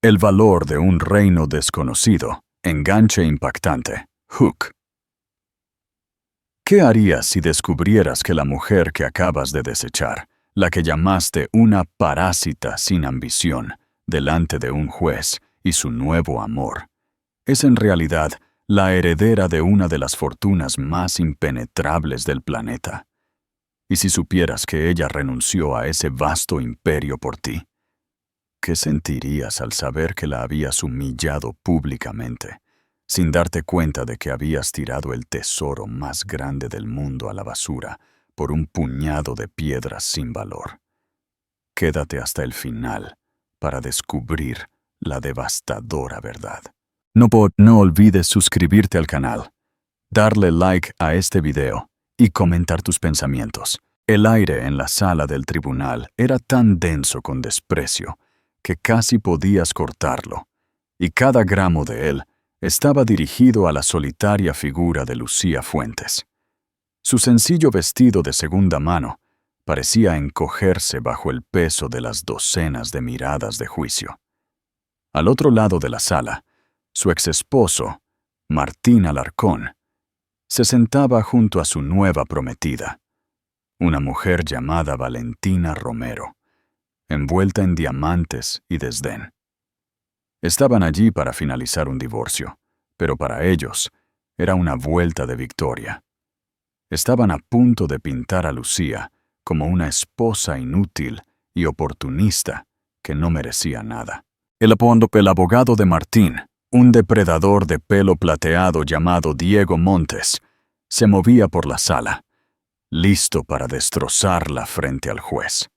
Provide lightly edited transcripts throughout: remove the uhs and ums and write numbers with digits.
El valor de un reino desconocido. Enganche impactante. Hook. ¿Qué harías si descubrieras que la mujer que acabas de desechar, la que llamaste una parásita sin ambición, delante de un juez y su nuevo amor, es en realidad la heredera de una de las fortunas más impenetrables del planeta? ¿Y si supieras que ella renunció a ese vasto imperio por ti? ¿Qué sentirías al saber que la habías humillado públicamente, sin darte cuenta de que habías tirado el tesoro más grande del mundo a la basura por un puñado de piedras sin valor? Quédate hasta el final para descubrir la devastadora verdad. No olvides suscribirte al canal, darle like a este video y comentar tus pensamientos. El aire en la sala del tribunal era tan denso con desprecio que casi podías cortarlo, y cada gramo de él estaba dirigido a la solitaria figura de Lucía Fuentes. Su sencillo vestido de segunda mano parecía encogerse bajo el peso de las docenas de miradas de juicio. Al otro lado de la sala, su exesposo, Martín Alarcón, se sentaba junto a su nueva prometida, una mujer llamada Valentina Romero, envuelta en diamantes y desdén. Estaban allí para finalizar un divorcio, pero para ellos era una vuelta de victoria. Estaban a punto de pintar a Lucía como una esposa inútil y oportunista que no merecía nada. El abogado de Martín, un depredador de pelo plateado llamado Diego Montes, se movía por la sala, listo para destrozarla frente al juez.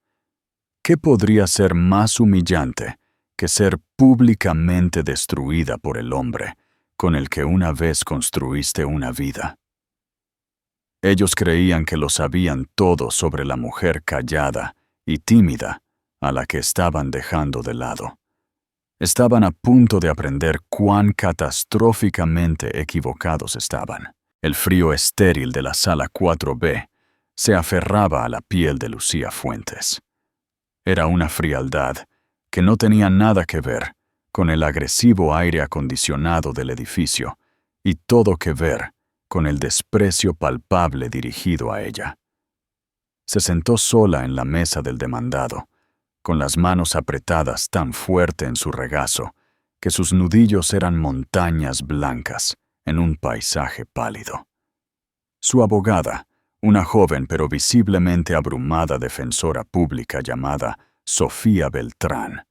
¿Qué podría ser más humillante que ser públicamente destruida por el hombre con el que una vez construiste una vida? Ellos creían que lo sabían todo sobre la mujer callada y tímida a la que estaban dejando de lado. Estaban a punto de aprender cuán catastróficamente equivocados estaban. El frío estéril de la sala 4B se aferraba a la piel de Lucía Fuentes. Era una frialdad que no tenía nada que ver con el agresivo aire acondicionado del edificio y todo que ver con el desprecio palpable dirigido a ella. Se sentó sola en la mesa del demandado, con las manos apretadas tan fuerte en su regazo que sus nudillos eran montañas blancas en un paisaje pálido. Su abogada, una joven pero visiblemente abrumada defensora pública llamada Sofía Beltrán,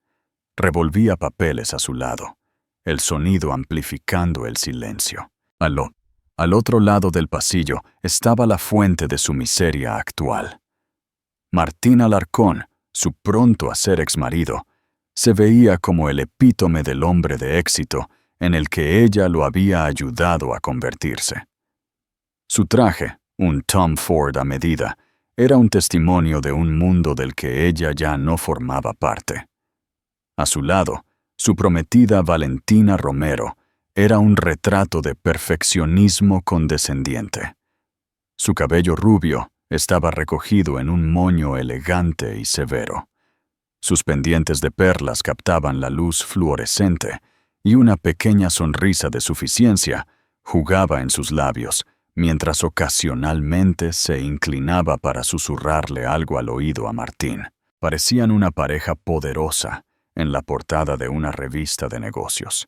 revolvía papeles a su lado, el sonido amplificando el silencio. Al otro lado del pasillo estaba la fuente de su miseria actual. Martín Alarcón, su pronto a ser exmarido, se veía como el epítome del hombre de éxito en el que ella lo había ayudado a convertirse. Su traje, un Tom Ford a medida, era un testimonio de un mundo del que ella ya no formaba parte. A su lado, su prometida Valentina Romero era un retrato de perfeccionismo condescendiente. Su cabello rubio estaba recogido en un moño elegante y severo. Sus pendientes de perlas captaban la luz fluorescente y una pequeña sonrisa de suficiencia jugaba en sus labios, mientras ocasionalmente se inclinaba para susurrarle algo al oído a Martín. Parecían una pareja poderosa en la portada de una revista de negocios.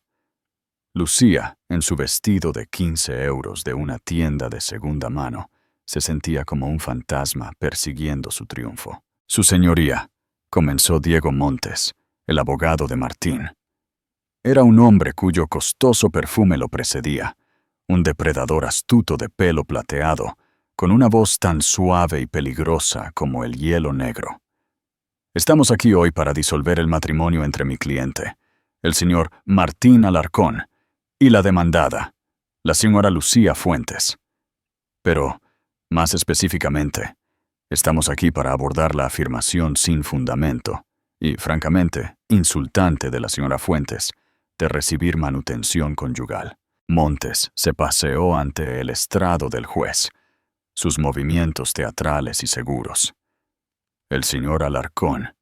Lucía, en su vestido de 15 euros de una tienda de segunda mano, se sentía como un fantasma persiguiendo su triunfo. «Su señoría», comenzó Diego Montes, el abogado de Martín. Era un hombre cuyo costoso perfume lo precedía, un depredador astuto de pelo plateado, con una voz tan suave y peligrosa como el hielo negro. «Estamos aquí hoy para disolver el matrimonio entre mi cliente, el señor Martín Alarcón, y la demandada, la señora Lucía Fuentes. Pero, más específicamente, estamos aquí para abordar la afirmación sin fundamento y, francamente, insultante de la señora Fuentes de recibir manutención conyugal». Montes se paseó ante el estrado del juez, sus movimientos teatrales y seguros. «El señor Alarcón,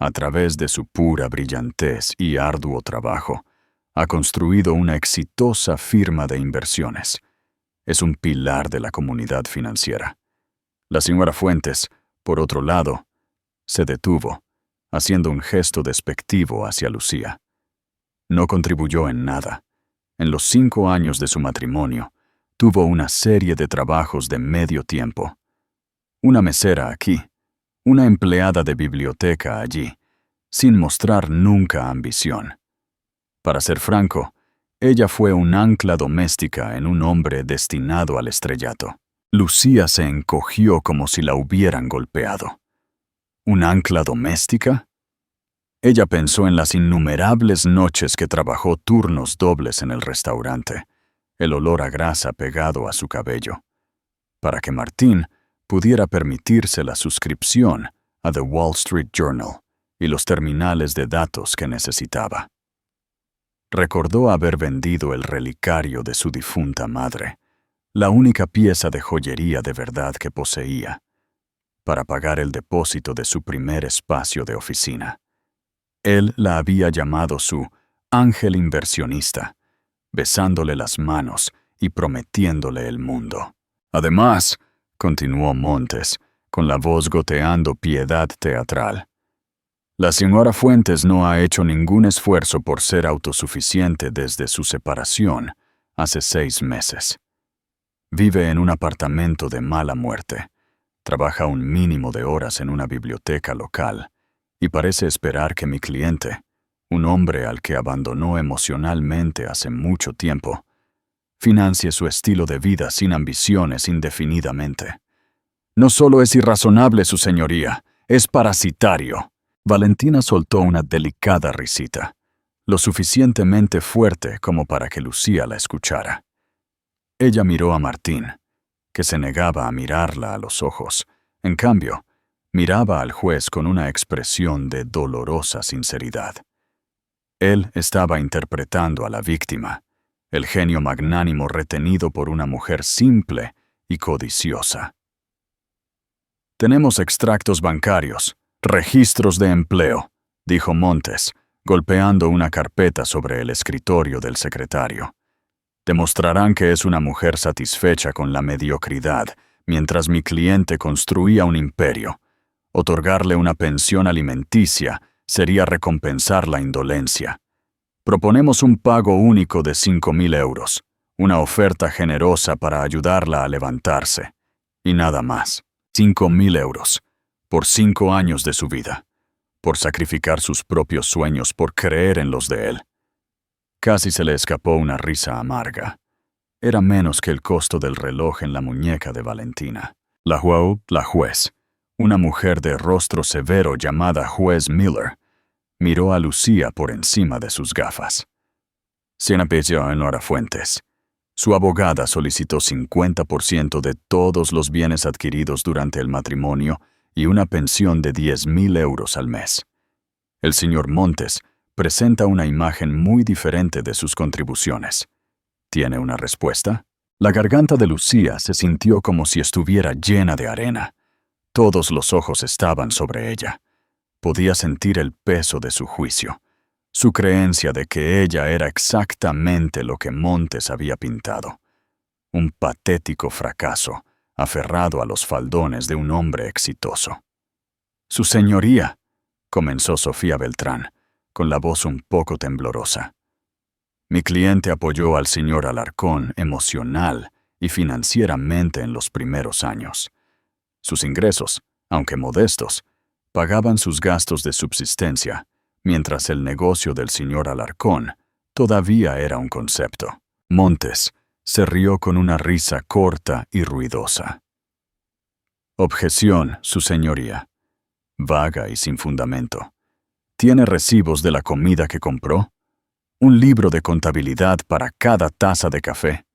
A través de su pura brillantez y arduo trabajo, ha construido una exitosa firma de inversiones. Es un pilar de la comunidad financiera. La señora Fuentes, por otro lado, se detuvo, haciendo un gesto despectivo hacia Lucía. No contribuyó en nada. En los 5 años de su matrimonio, tuvo una serie de trabajos de medio tiempo. Una mesera aquí, una empleada de biblioteca allí, sin mostrar nunca ambición. Para ser franco, ella fue un ancla doméstica en un hombre destinado al estrellato. Lucía se encogió como si la hubieran golpeado. ¿Un ancla doméstica? Ella pensó en las innumerables noches que trabajó turnos dobles en el restaurante, el olor a grasa pegado a su cabello, para que Martín pudiera permitirse la suscripción a The Wall Street Journal y los terminales de datos que necesitaba. Recordó haber vendido el relicario de su difunta madre, la única pieza de joyería de verdad que poseía, para pagar el depósito de su primer espacio de oficina. Él la había llamado su ángel inversionista, besándole las manos y prometiéndole el mundo. Además, continuó Montes, con la voz goteando piedad teatral, la señora Fuentes no ha hecho ningún esfuerzo por ser autosuficiente desde su separación, hace 6 meses. Vive en un apartamento de mala muerte, trabaja un mínimo de horas en una biblioteca local, y parece esperar que mi cliente, un hombre al que abandonó emocionalmente hace mucho tiempo, financie su estilo de vida sin ambiciones indefinidamente. No solo es irrazonable, su señoría, es parasitario. Valentina soltó una delicada risita, lo suficientemente fuerte como para que Lucía la escuchara. Ella miró a Martín, que se negaba a mirarla a los ojos. En cambio, miraba al juez con una expresión de dolorosa sinceridad. Él estaba interpretando a la víctima, el genio magnánimo retenido por una mujer simple y codiciosa. Tenemos extractos bancarios, registros de empleo, dijo Montes, golpeando una carpeta sobre el escritorio del secretario. Demostrarán que es una mujer satisfecha con la mediocridad, mientras mi cliente construía un imperio. Otorgarle una pensión alimenticia sería recompensar la indolencia. Proponemos un pago único de 5.000 euros, una oferta generosa para ayudarla a levantarse. Y nada más. 5.000 euros. Por 5 años de su vida, por sacrificar sus propios sueños, por creer en los de él. Casi se le escapó una risa amarga. Era menos que el costo del reloj en la muñeca de Valentina. La juez, una mujer de rostro severo llamada Juez Miller, miró a Lucía por encima de sus gafas. Señora Fuentes, su abogada solicitó 50% de todos los bienes adquiridos durante el matrimonio y una pensión de 10.000 euros al mes. El señor Montes presenta una imagen muy diferente de sus contribuciones. ¿Tiene una respuesta? La garganta de Lucía se sintió como si estuviera llena de arena. Todos los ojos estaban sobre ella. Podía sentir el peso de su juicio, su creencia de que ella era exactamente lo que Montes había pintado. Un patético fracaso, aferrado a los faldones de un hombre exitoso. «Su señoría», comenzó Sofía Beltrán, con la voz un poco temblorosa. «Mi cliente apoyó al señor Alarcón emocional y financieramente en los primeros años. Sus ingresos, aunque modestos, pagaban sus gastos de subsistencia, mientras el negocio del señor Alarcón todavía era un concepto». Montes se rió con una risa corta y ruidosa. «Objeción, su señoría. Vaga y sin fundamento. ¿Tiene recibos de la comida que compró? ¿Un libro de contabilidad para cada taza de café?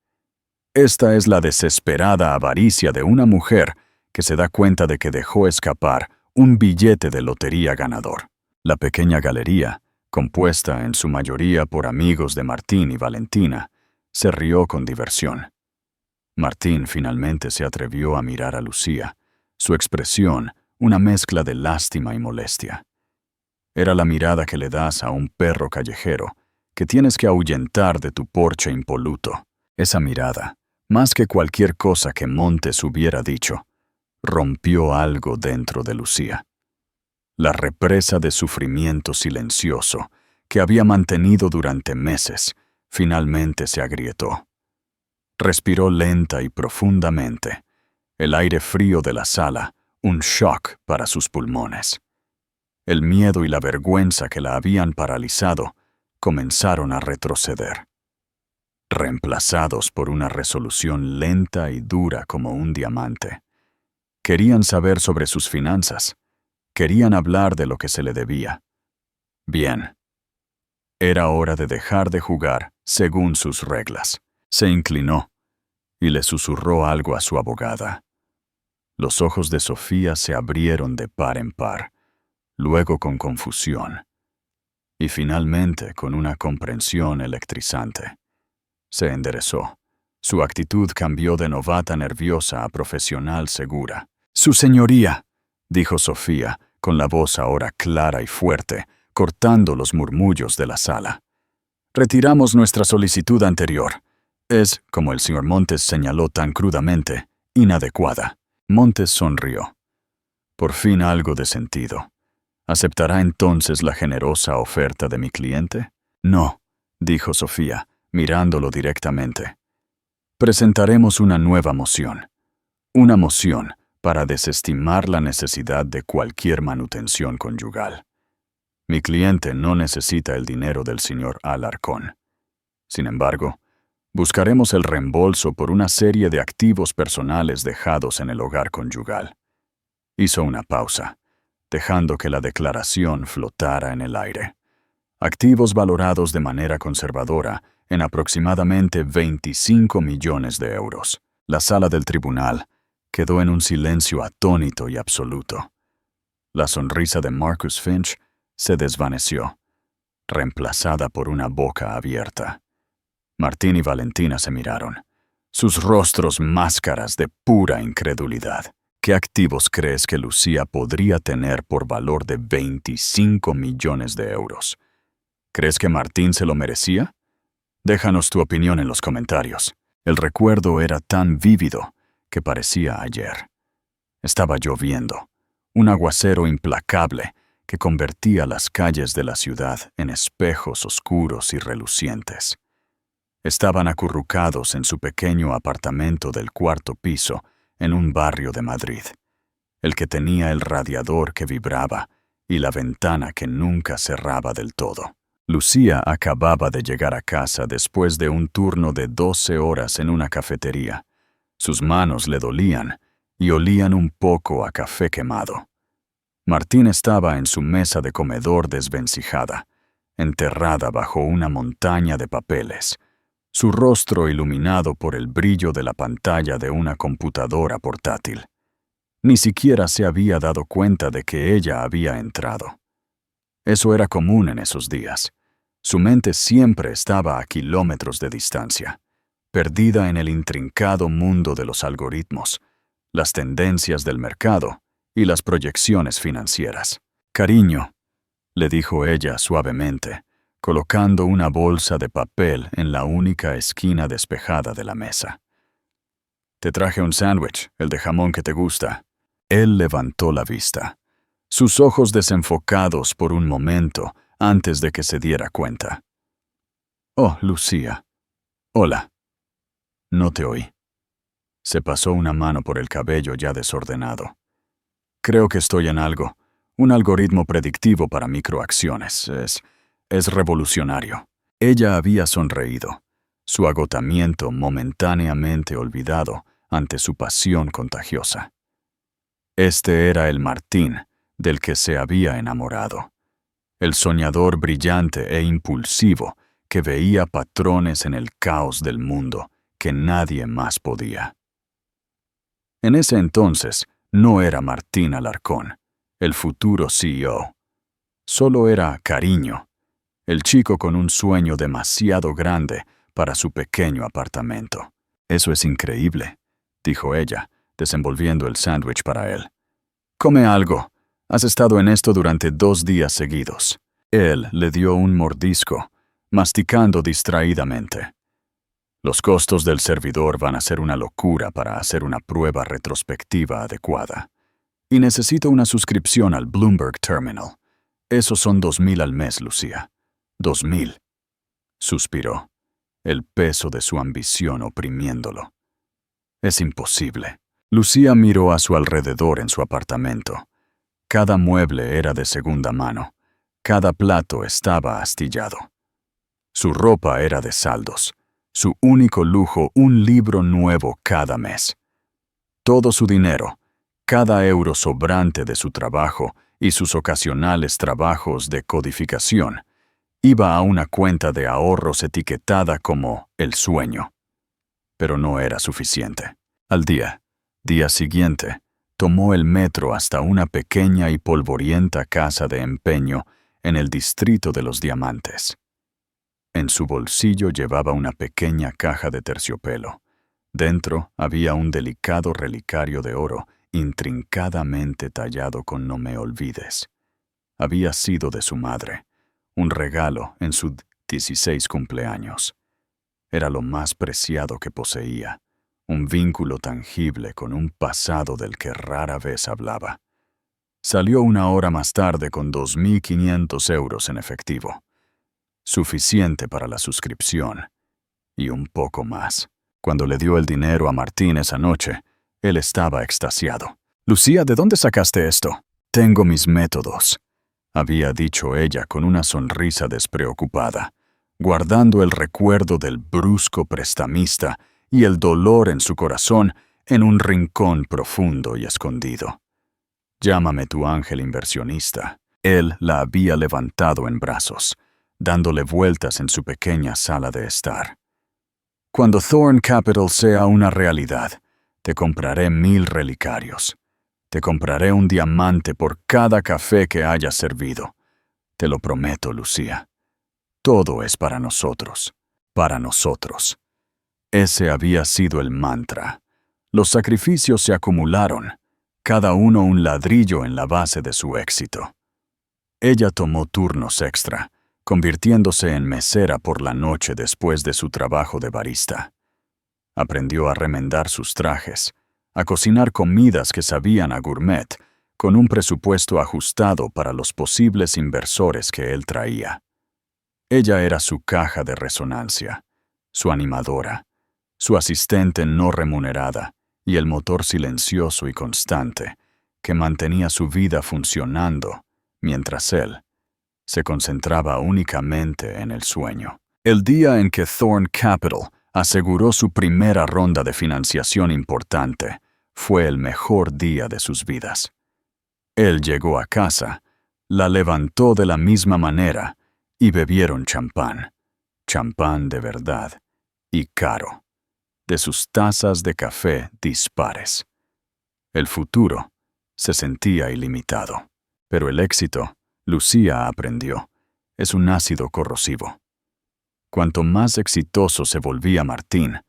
Esta es la desesperada avaricia de una mujer que se da cuenta de que dejó escapar un billete de lotería ganador». La pequeña galería, compuesta en su mayoría por amigos de Martín y Valentina, se rió con diversión. Martín finalmente se atrevió a mirar a Lucía, su expresión una mezcla de lástima y molestia. Era la mirada que le das a un perro callejero que tienes que ahuyentar de tu porche impoluto. Esa mirada, más que cualquier cosa que Montes hubiera dicho, rompió algo dentro de Lucía. La represa de sufrimiento silencioso que había mantenido durante meses, finalmente se agrietó. Respiró lenta y profundamente. El aire frío de la sala, un shock para sus pulmones. El miedo y la vergüenza que la habían paralizado comenzaron a retroceder, reemplazados por una resolución lenta y dura como un diamante. Querían saber sobre sus finanzas. Querían hablar de lo que se le debía. Bien. Era hora de dejar de jugar según sus reglas. Se inclinó y le susurró algo a su abogada. Los ojos de Sofía se abrieron de par en par, luego con confusión, y finalmente con una comprensión electrizante. Se enderezó. Su actitud cambió de novata nerviosa a profesional segura. «Su señoría», dijo Sofía, con la voz ahora clara y fuerte, cortando los murmullos de la sala. «Retiramos nuestra solicitud anterior. Es, como el señor Montes señaló tan crudamente, inadecuada». Montes sonrió. Por fin algo de sentido. ¿Aceptará entonces la generosa oferta de mi cliente? No, dijo Sofía, mirándolo directamente. Presentaremos una nueva moción. Una moción para desestimar la necesidad de cualquier manutención conyugal. Mi cliente no necesita el dinero del señor Alarcón. Sin embargo, buscaremos el reembolso por una serie de activos personales dejados en el hogar conyugal. Hizo una pausa, dejando que la declaración flotara en el aire. Activos valorados de manera conservadora en aproximadamente 25 millones de euros. La sala del tribunal quedó en un silencio atónito y absoluto. La sonrisa de Marcus Finch se desvaneció, reemplazada por una boca abierta. Martín y Valentina se miraron, sus rostros máscaras de pura incredulidad. ¿Qué activos crees que Lucía podría tener por valor de 25 millones de euros? ¿Crees que Martín se lo merecía? Déjanos tu opinión en los comentarios. El recuerdo era tan vívido que parecía ayer. Estaba lloviendo, un aguacero implacable que convertía las calles de la ciudad en espejos oscuros y relucientes. Estaban acurrucados en su pequeño apartamento del cuarto piso en un barrio de Madrid, el que tenía el radiador que vibraba y la ventana que nunca cerraba del todo. Lucía acababa de llegar a casa después de un turno de 12 horas en una cafetería. Sus manos le dolían y olían un poco a café quemado. Martín estaba en su mesa de comedor desvencijada, enterrada bajo una montaña de papeles, su rostro iluminado por el brillo de la pantalla de una computadora portátil. Ni siquiera se había dado cuenta de que ella había entrado. Eso era común en esos días. Su mente siempre estaba a kilómetros de distancia, perdida en el intrincado mundo de los algoritmos, las tendencias del mercado y las proyecciones financieras. «Cariño», le dijo ella suavemente, colocando una bolsa de papel en la única esquina despejada de la mesa. «Te traje un sándwich, el de jamón que te gusta». Él levantó la vista, sus ojos desenfocados por un momento antes de que se diera cuenta. «Oh, Lucía. Hola». «No te oí». Se pasó una mano por el cabello ya desordenado. «Creo que estoy en algo. Un algoritmo predictivo para microacciones. Es revolucionario». Ella había sonreído, su agotamiento momentáneamente olvidado ante su pasión contagiosa. Este era el Martín del que se había enamorado, el soñador brillante e impulsivo que veía patrones en el caos del mundo que nadie más podía. En ese entonces no era Martín Alarcón, el futuro CEO. Solo era Cariño, el chico con un sueño demasiado grande para su pequeño apartamento. «Eso es increíble», dijo ella, desenvolviendo el sándwich para él. «Come algo. Has estado en esto durante 2 días seguidos. Él le dio un mordisco, masticando distraídamente. Los costos del servidor van a ser una locura para hacer una prueba retrospectiva adecuada. Y necesito una suscripción al Bloomberg Terminal. Esos son 2,000 al mes, Lucía. 2,000. Suspiró, el peso de su ambición oprimiéndolo. Es imposible. Lucía miró a su alrededor en su apartamento. Cada mueble era de segunda mano. Cada plato estaba astillado. Su ropa era de saldos. Su único lujo, un libro nuevo cada mes. Todo su dinero, cada euro sobrante de su trabajo y sus ocasionales trabajos de codificación, iba a una cuenta de ahorros etiquetada como el sueño. Pero no era suficiente. Al día siguiente, tomó el metro hasta una pequeña y polvorienta casa de empeño en el distrito de los Diamantes. En su bolsillo llevaba una pequeña caja de terciopelo. Dentro había un delicado relicario de oro intrincadamente tallado con no me olvides. Había sido de su madre, un regalo en su 16 cumpleaños. Era lo más preciado que poseía, un vínculo tangible con un pasado del que rara vez hablaba. Salió 1 hora más tarde con 2,500 euros en efectivo. Suficiente para la suscripción, y un poco más. Cuando le dio el dinero a Martín esa noche, él estaba extasiado. «Lucía, ¿de dónde sacaste esto?» «Tengo mis métodos», había dicho ella con una sonrisa despreocupada, guardando el recuerdo del brusco prestamista y el dolor en su corazón en un rincón profundo y escondido. «Llámame tu ángel inversionista». Él la había levantado en brazos, dándole vueltas en su pequeña sala de estar. «Cuando Thorn Capital sea una realidad, te compraré 1,000 relicarios. Te compraré un diamante por cada café que hayas servido. Te lo prometo, Lucía. Todo es para nosotros, para nosotros». Ese había sido el mantra. Los sacrificios se acumularon, cada uno un ladrillo en la base de su éxito. Ella tomó turnos extra, convirtiéndose en mesera por la noche después de su trabajo de barista. Aprendió a remendar sus trajes, a cocinar comidas que sabían a gourmet, con un presupuesto ajustado para los posibles inversores que él traía. Ella era su caja de resonancia, su animadora, su asistente no remunerada y el motor silencioso y constante que mantenía su vida funcionando mientras él se concentraba únicamente en el sueño. El día en que Thorn Capital aseguró su primera ronda de financiación importante fue el mejor día de sus vidas. Él llegó a casa, la levantó de la misma manera y bebieron champán de verdad y caro, de sus tazas de café dispares. El futuro se sentía ilimitado, pero el éxito, Lucía aprendió, es un ácido corrosivo. Cuanto más exitoso se volvía Martín,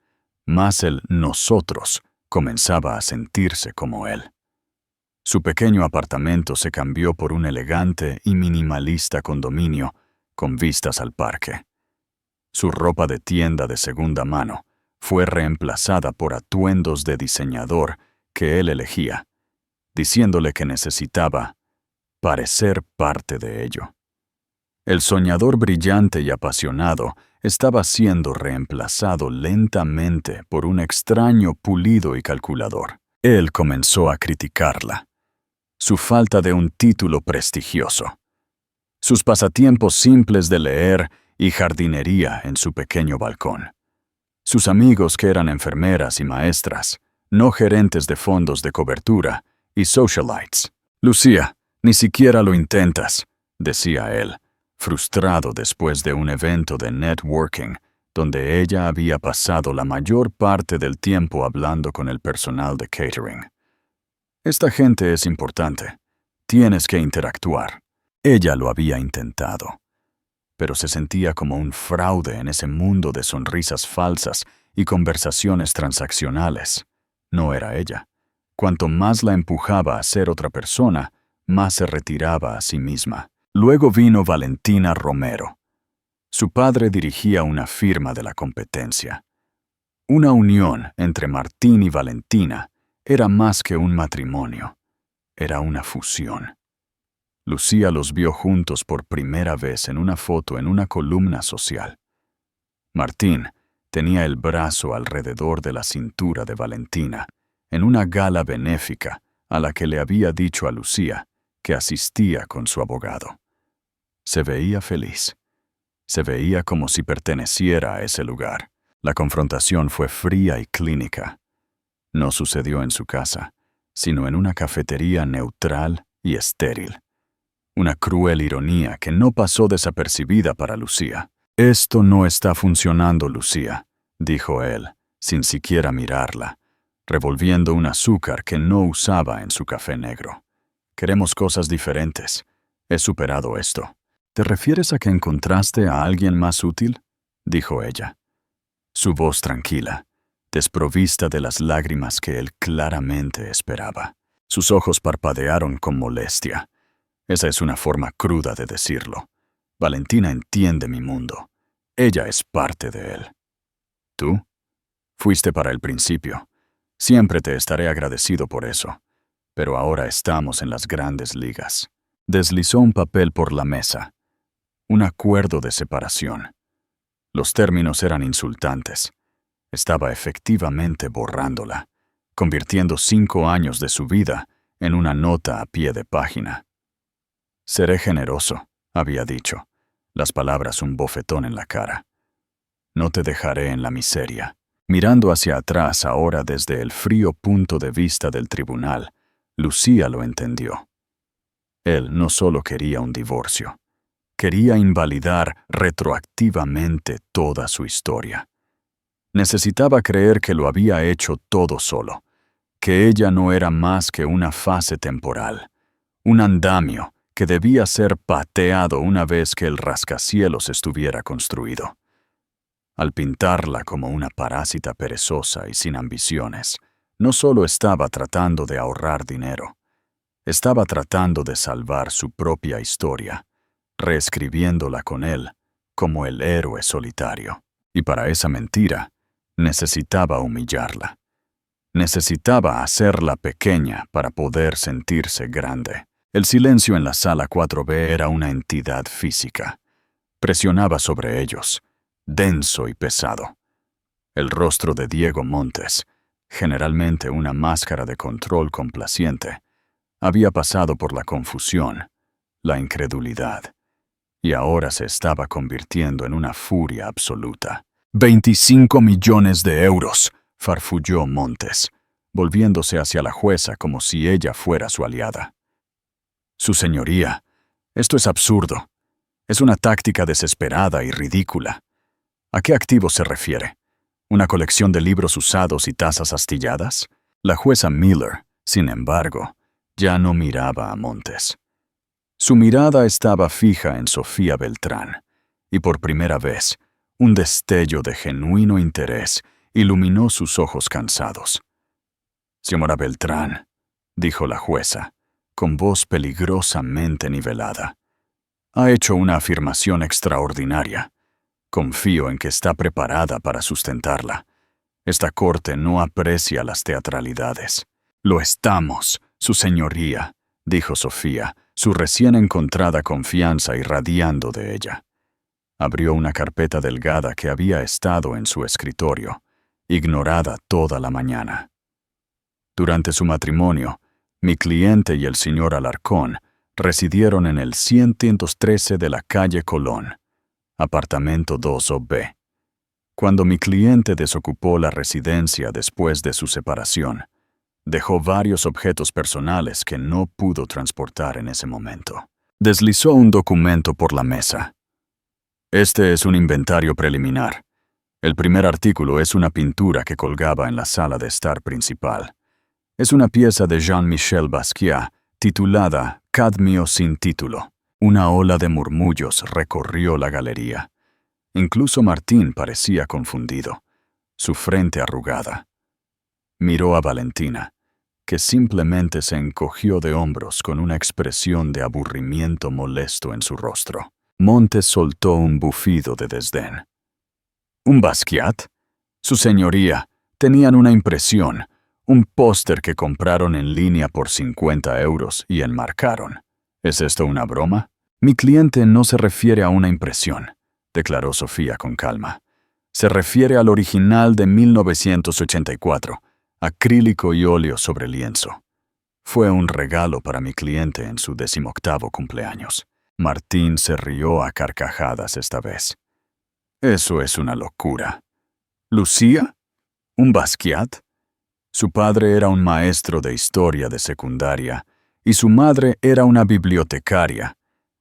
más el nosotros comenzaba a sentirse como él. Su pequeño apartamento se cambió por un elegante y minimalista condominio con vistas al parque. Su ropa de tienda de segunda mano fue reemplazada por atuendos de diseñador que él elegía, diciéndole que necesitaba parecer parte de ello. El soñador brillante y apasionado estaba siendo reemplazado lentamente por un extraño pulido y calculador. Él comenzó a criticarla. Su falta de un título prestigioso. Sus pasatiempos simples de leer y jardinería en su pequeño balcón. Sus amigos que eran enfermeras y maestras, no gerentes de fondos de cobertura y socialites. «Lucía, ni siquiera lo intentas», decía él, frustrado después de un evento de networking donde ella había pasado la mayor parte del tiempo hablando con el personal de catering. «Esta gente es importante. Tienes que interactuar». Ella lo había intentado, pero se sentía como un fraude en ese mundo de sonrisas falsas y conversaciones transaccionales. No era ella. Cuanto más la empujaba a ser otra persona, más se retiraba a sí misma. Luego vino Valentina Romero. Su padre dirigía una firma de la competencia. Una unión entre Martín y Valentina era más que un matrimonio, era una fusión. Lucía los vio juntos por primera vez en una foto en una columna social. Martín tenía el brazo alrededor de la cintura de Valentina, en una gala benéfica a la que le había dicho a Lucía que asistía con su abogado. Se veía feliz. Se veía como si perteneciera a ese lugar. La confrontación fue fría y clínica. No sucedió en su casa, sino en una cafetería neutral y estéril. Una cruel ironía que no pasó desapercibida para Lucía. «Esto no está funcionando, Lucía», dijo él, sin siquiera mirarla, revolviendo un azúcar que no usaba en su café negro. «Queremos cosas diferentes. He superado esto». «¿Te refieres a que encontraste a alguien más útil?», dijo ella. Su voz tranquila, desprovista de las lágrimas que él claramente esperaba. Sus ojos parpadearon con molestia. Esa es una forma cruda de decirlo. Valentina entiende mi mundo. Ella es parte de él. ¿Tú? Fuiste para el principio. Siempre te estaré agradecido por eso. Pero ahora estamos en las grandes ligas. Deslizó un papel por la mesa. Un acuerdo de separación. Los términos eran insultantes. Estaba efectivamente borrándola, convirtiendo 5 años de su vida en una nota a pie de página. «Seré generoso», había dicho, las palabras un bofetón en la cara. «No te dejaré en la miseria». Mirando hacia atrás ahora desde el frío punto de vista del tribunal, Lucía lo entendió. Él no solo quería un divorcio, quería invalidar retroactivamente toda su historia. Necesitaba creer que lo había hecho todo solo, que ella no era más que una fase temporal, un andamio que debía ser pateado una vez que el rascacielos estuviera construido. Al pintarla como una parásita perezosa y sin ambiciones, no solo estaba tratando de ahorrar dinero, estaba tratando de salvar su propia historia, reescribiéndola con él como el héroe solitario. Y para esa mentira, necesitaba humillarla. Necesitaba hacerla pequeña para poder sentirse grande. El silencio en la sala 4B era una entidad física. Presionaba sobre ellos, denso y pesado. El rostro de Diego Montes, generalmente una máscara de control complaciente, había pasado por la confusión, la incredulidad, y ahora se estaba convirtiendo en una furia absoluta. 25 millones de euros, farfulló Montes, volviéndose hacia la jueza como si ella fuera su aliada. Su señoría, esto es absurdo. Es una táctica desesperada y ridícula. ¿A qué activo se refiere? ¿Una colección de libros usados y tazas astilladas? La jueza Miller, sin embargo, ya no miraba a Montes. Su mirada estaba fija en Sofía Beltrán, y por primera vez, un destello de genuino interés iluminó sus ojos cansados. «Señora Beltrán», dijo la jueza, con voz peligrosamente nivelada, «ha hecho una afirmación extraordinaria. Confío en que está preparada para sustentarla. Esta corte no aprecia las teatralidades». «Lo estamos, su señoría», dijo Sofía, su recién encontrada confianza irradiando de ella. Abrió una carpeta delgada que había estado en su escritorio, ignorada toda la mañana. Durante su matrimonio, mi cliente y el señor Alarcón residieron en el 113 de la calle Colón, apartamento 2B. Cuando mi cliente desocupó la residencia después de su separación, dejó varios objetos personales que no pudo transportar en ese momento. Deslizó un documento por la mesa. «Este es un inventario preliminar. El primer artículo es una pintura que colgaba en la sala de estar principal. Es una pieza de Jean-Michel Basquiat titulada Cadmio sin título». Una ola de murmullos recorrió la galería. Incluso Martín parecía confundido, su frente arrugada. Miró a Valentina, que simplemente se encogió de hombros con una expresión de aburrimiento molesto en su rostro. Montes soltó un bufido de desdén. ¿Un Basquiat? Su señoría, tenían una impresión, un póster que compraron en línea por 50 euros y enmarcaron. ¿Es esto una broma? Mi cliente no se refiere a una impresión, declaró Sofía con calma. Se refiere al original de 1984, acrílico y óleo sobre lienzo. Fue un regalo para mi cliente en su 18º cumpleaños. Martín se rió a carcajadas esta vez. Eso es una locura. ¿Lucía? ¿Un Basquiat? Su padre era un maestro de historia de secundaria y su madre era una bibliotecaria.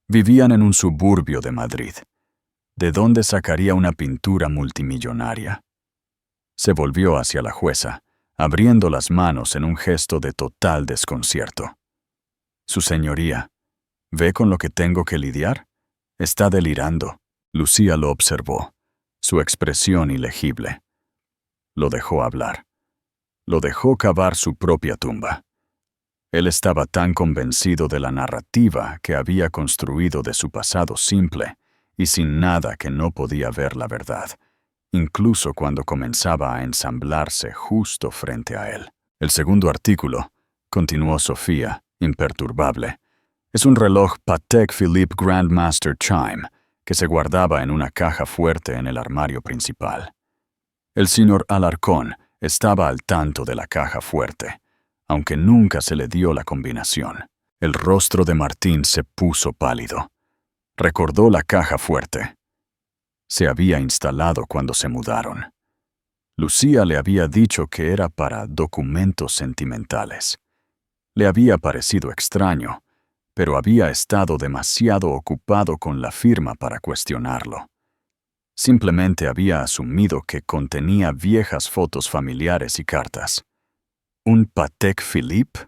Vivían en un suburbio de Madrid. ¿De dónde sacaría una pintura multimillonaria? Se volvió hacia la jueza, abriendo las manos en un gesto de total desconcierto. Su señoría, ¿ve con lo que tengo que lidiar? Está delirando. Lucía lo observó, su expresión ilegible. Lo dejó hablar. Lo dejó cavar su propia tumba. Él estaba tan convencido de la narrativa que había construido de su pasado simple y sin nada que no podía ver la verdad, incluso cuando comenzaba a ensamblarse justo frente a él. El segundo artículo, continuó Sofía, imperturbable, es un reloj Patek Philippe Grandmaster Chime que se guardaba en una caja fuerte en el armario principal. El señor Alarcón estaba al tanto de la caja fuerte, aunque nunca se le dio la combinación. El rostro de Martín se puso pálido. Recordó la caja fuerte. Se había instalado cuando se mudaron. Lucía le había dicho que era para documentos sentimentales. Le había parecido extraño, pero había estado demasiado ocupado con la firma para cuestionarlo. Simplemente había asumido que contenía viejas fotos familiares y cartas. ¿Un Patek Philippe?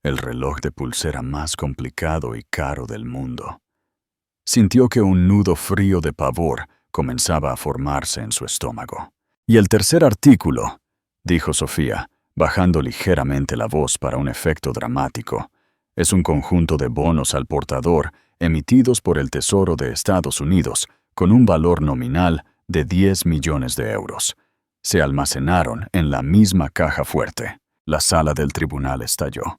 El reloj de pulsera más complicado y caro del mundo. Sintió que un nudo frío de pavor comenzaba a formarse en su estómago. Y el tercer artículo, dijo Sofía, bajando ligeramente la voz para un efecto dramático, es un conjunto de bonos al portador emitidos por el Tesoro de Estados Unidos con un valor nominal de 10 millones de euros. Se almacenaron en la misma caja fuerte. La sala del tribunal estalló.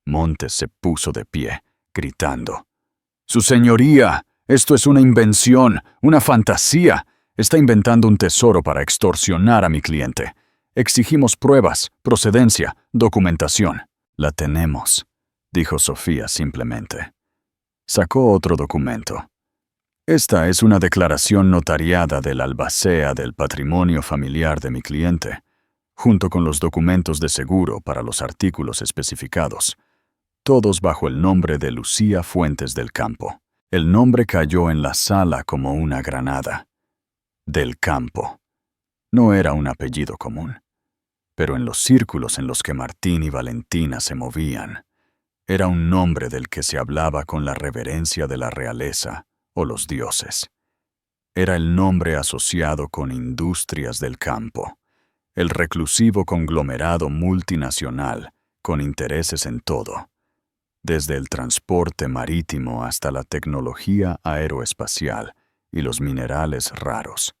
Montes se puso de pie, gritando. ¡Su señoría! Esto es una invención, una fantasía. Está inventando un tesoro para extorsionar a mi cliente. Exigimos pruebas, procedencia, documentación. La tenemos, dijo Sofía simplemente. Sacó otro documento. Esta es una declaración notariada del albacea del patrimonio familiar de mi cliente, junto con los documentos de seguro para los artículos especificados, todos bajo el nombre de Lucía Fuentes del Campo. El nombre cayó en la sala como una granada. Del Campo. No era un apellido común, pero en los círculos en los que Martín y Valentina se movían, era un nombre del que se hablaba con la reverencia de la realeza o los dioses. Era el nombre asociado con Industrias del Campo, el reclusivo conglomerado multinacional con intereses en todo, desde el transporte marítimo hasta la tecnología aeroespacial y los minerales raros.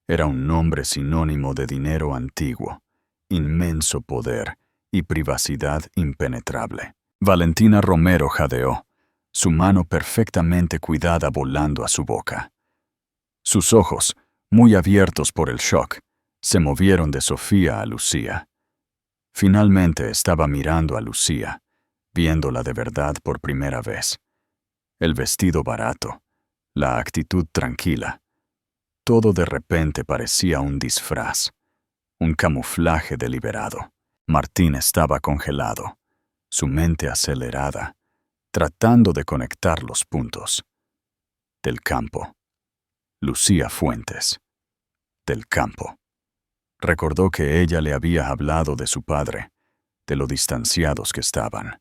Era un nombre sinónimo de dinero antiguo, inmenso poder y privacidad impenetrable. Valentina Romero jadeó, su mano perfectamente cuidada volando a su boca. Sus ojos, muy abiertos por el shock, se movieron de Sofía a Lucía. Finalmente estaba mirando a Lucía, viéndola de verdad por primera vez. El vestido barato, la actitud tranquila. Todo de repente parecía un disfraz, un camuflaje deliberado. Martín estaba congelado, su mente acelerada, tratando de conectar los puntos. Del Campo. Lucía Fuentes. Del Campo. Recordó que ella le había hablado de su padre, de lo distanciados que estaban.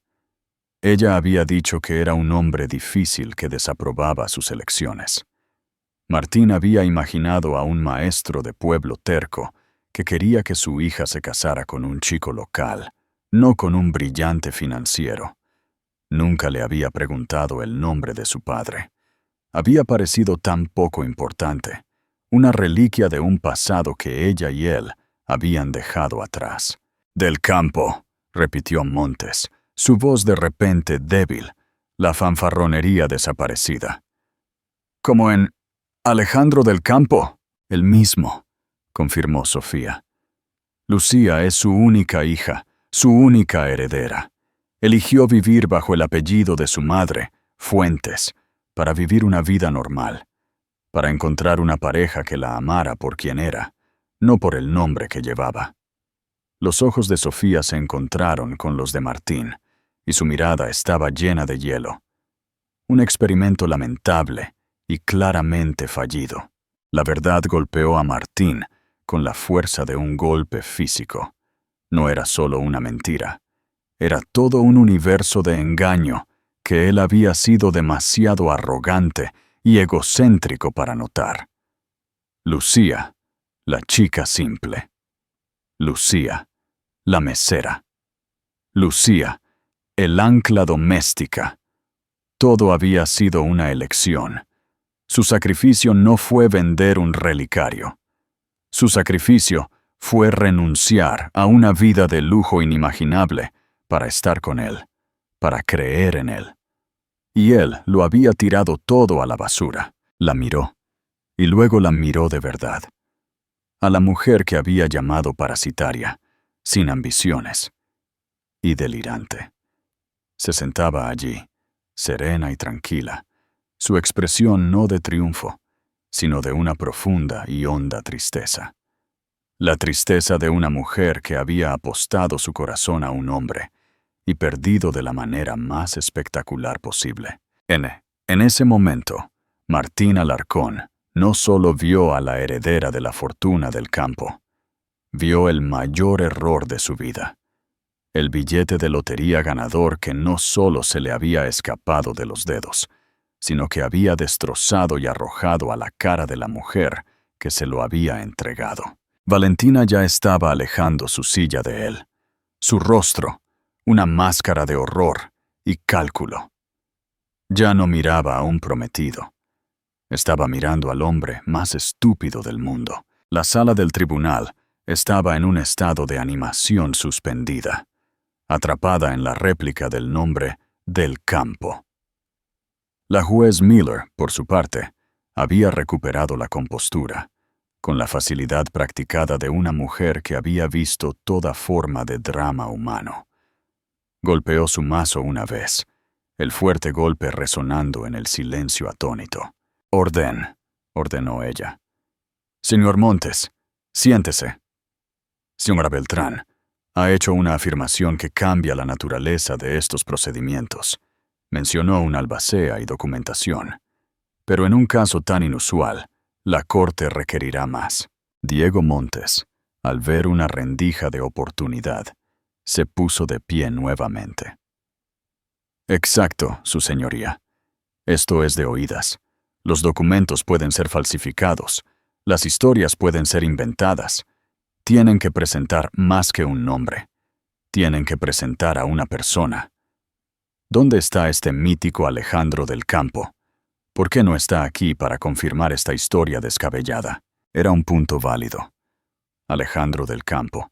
Ella había dicho que era un hombre difícil que desaprobaba sus elecciones. Martín había imaginado a un maestro de pueblo terco que quería que su hija se casara con un chico local, no con un brillante financiero. Nunca le había preguntado el nombre de su padre. Había parecido tan poco importante, una reliquia de un pasado que ella y él habían dejado atrás. «Del campo», repitió Montes, su voz de repente débil, la fanfarronería desaparecida. «¿Como en Alejandro del Campo?» «El mismo», confirmó Sofía. Lucía es su única hija, su única heredera. Eligió vivir bajo el apellido de su madre, Fuentes, para vivir una vida normal, para encontrar una pareja que la amara por quien era, no por el nombre que llevaba. Los ojos de Sofía se encontraron con los de Martín, y su mirada estaba llena de hielo. Un experimento lamentable y claramente fallido. La verdad golpeó a Martín con la fuerza de un golpe físico. No era solo una mentira. Era todo un universo de engaño que él había sido demasiado arrogante y egocéntrico para notar. Lucía, la chica simple. Lucía, la mesera. Lucía, el ancla doméstica. Todo había sido una elección. Su sacrificio no fue vender un relicario. Su sacrificio fue renunciar a una vida de lujo inimaginable para estar con él, para creer en él. Y él lo había tirado todo a la basura. La miró, y luego la miró de verdad. A la mujer que había llamado parasitaria, sin ambiciones, y delirante. Se sentaba allí, serena y tranquila, su expresión no de triunfo, sino de una profunda y honda tristeza. La tristeza de una mujer que había apostado su corazón a un hombre y perdido de la manera más espectacular posible. En ese momento, Martín Alarcón no solo vio a la heredera de la fortuna del campo, vio el mayor error de su vida. El billete de lotería ganador que no solo se le había escapado de los dedos, sino que había destrozado y arrojado a la cara de la mujer que se lo había entregado. Valentina ya estaba alejando su silla de él. Su rostro, una máscara de horror y cálculo. Ya no miraba a un prometido. Estaba mirando al hombre más estúpido del mundo. La sala del tribunal estaba en un estado de animación suspendida, atrapada en la réplica del nombre del campo. La juez Miller, por su parte, había recuperado la compostura, con la facilidad practicada de una mujer que había visto toda forma de drama humano. Golpeó su mazo una vez, el fuerte golpe resonando en el silencio atónito. «Orden», ordenó ella. «Señor Montes, siéntese». «Señora Beltrán, ha hecho una afirmación que cambia la naturaleza de estos procedimientos. Mencionó una albacea y documentación. Pero en un caso tan inusual, la Corte requerirá más». Diego Montes, al ver una rendija de oportunidad, se puso de pie nuevamente. «Exacto, su señoría. Esto es de oídas. Los documentos pueden ser falsificados. Las historias pueden ser inventadas. Tienen que presentar más que un nombre. Tienen que presentar a una persona. ¿Dónde está este mítico Alejandro del Campo? ¿Por qué no está aquí para confirmar esta historia descabellada?» Era un punto válido. Alejandro del Campo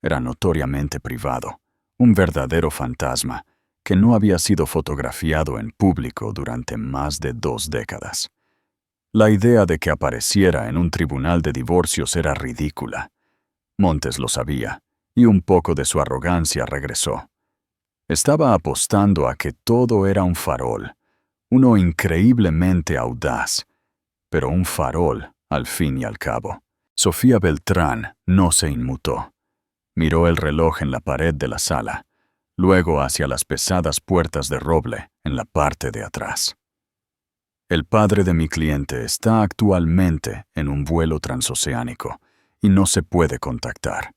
era notoriamente privado, un verdadero fantasma que no había sido fotografiado en público durante más de 2 décadas. La idea de que apareciera en un tribunal de divorcios era ridícula. Montes lo sabía, y un poco de su arrogancia regresó. Estaba apostando a que todo era un farol, uno increíblemente audaz, pero un farol al fin y al cabo. Sofía Beltrán no se inmutó. Miró el reloj en la pared de la sala, luego hacia las pesadas puertas de roble en la parte de atrás. «El padre de mi cliente está actualmente en un vuelo transoceánico y no se puede contactar.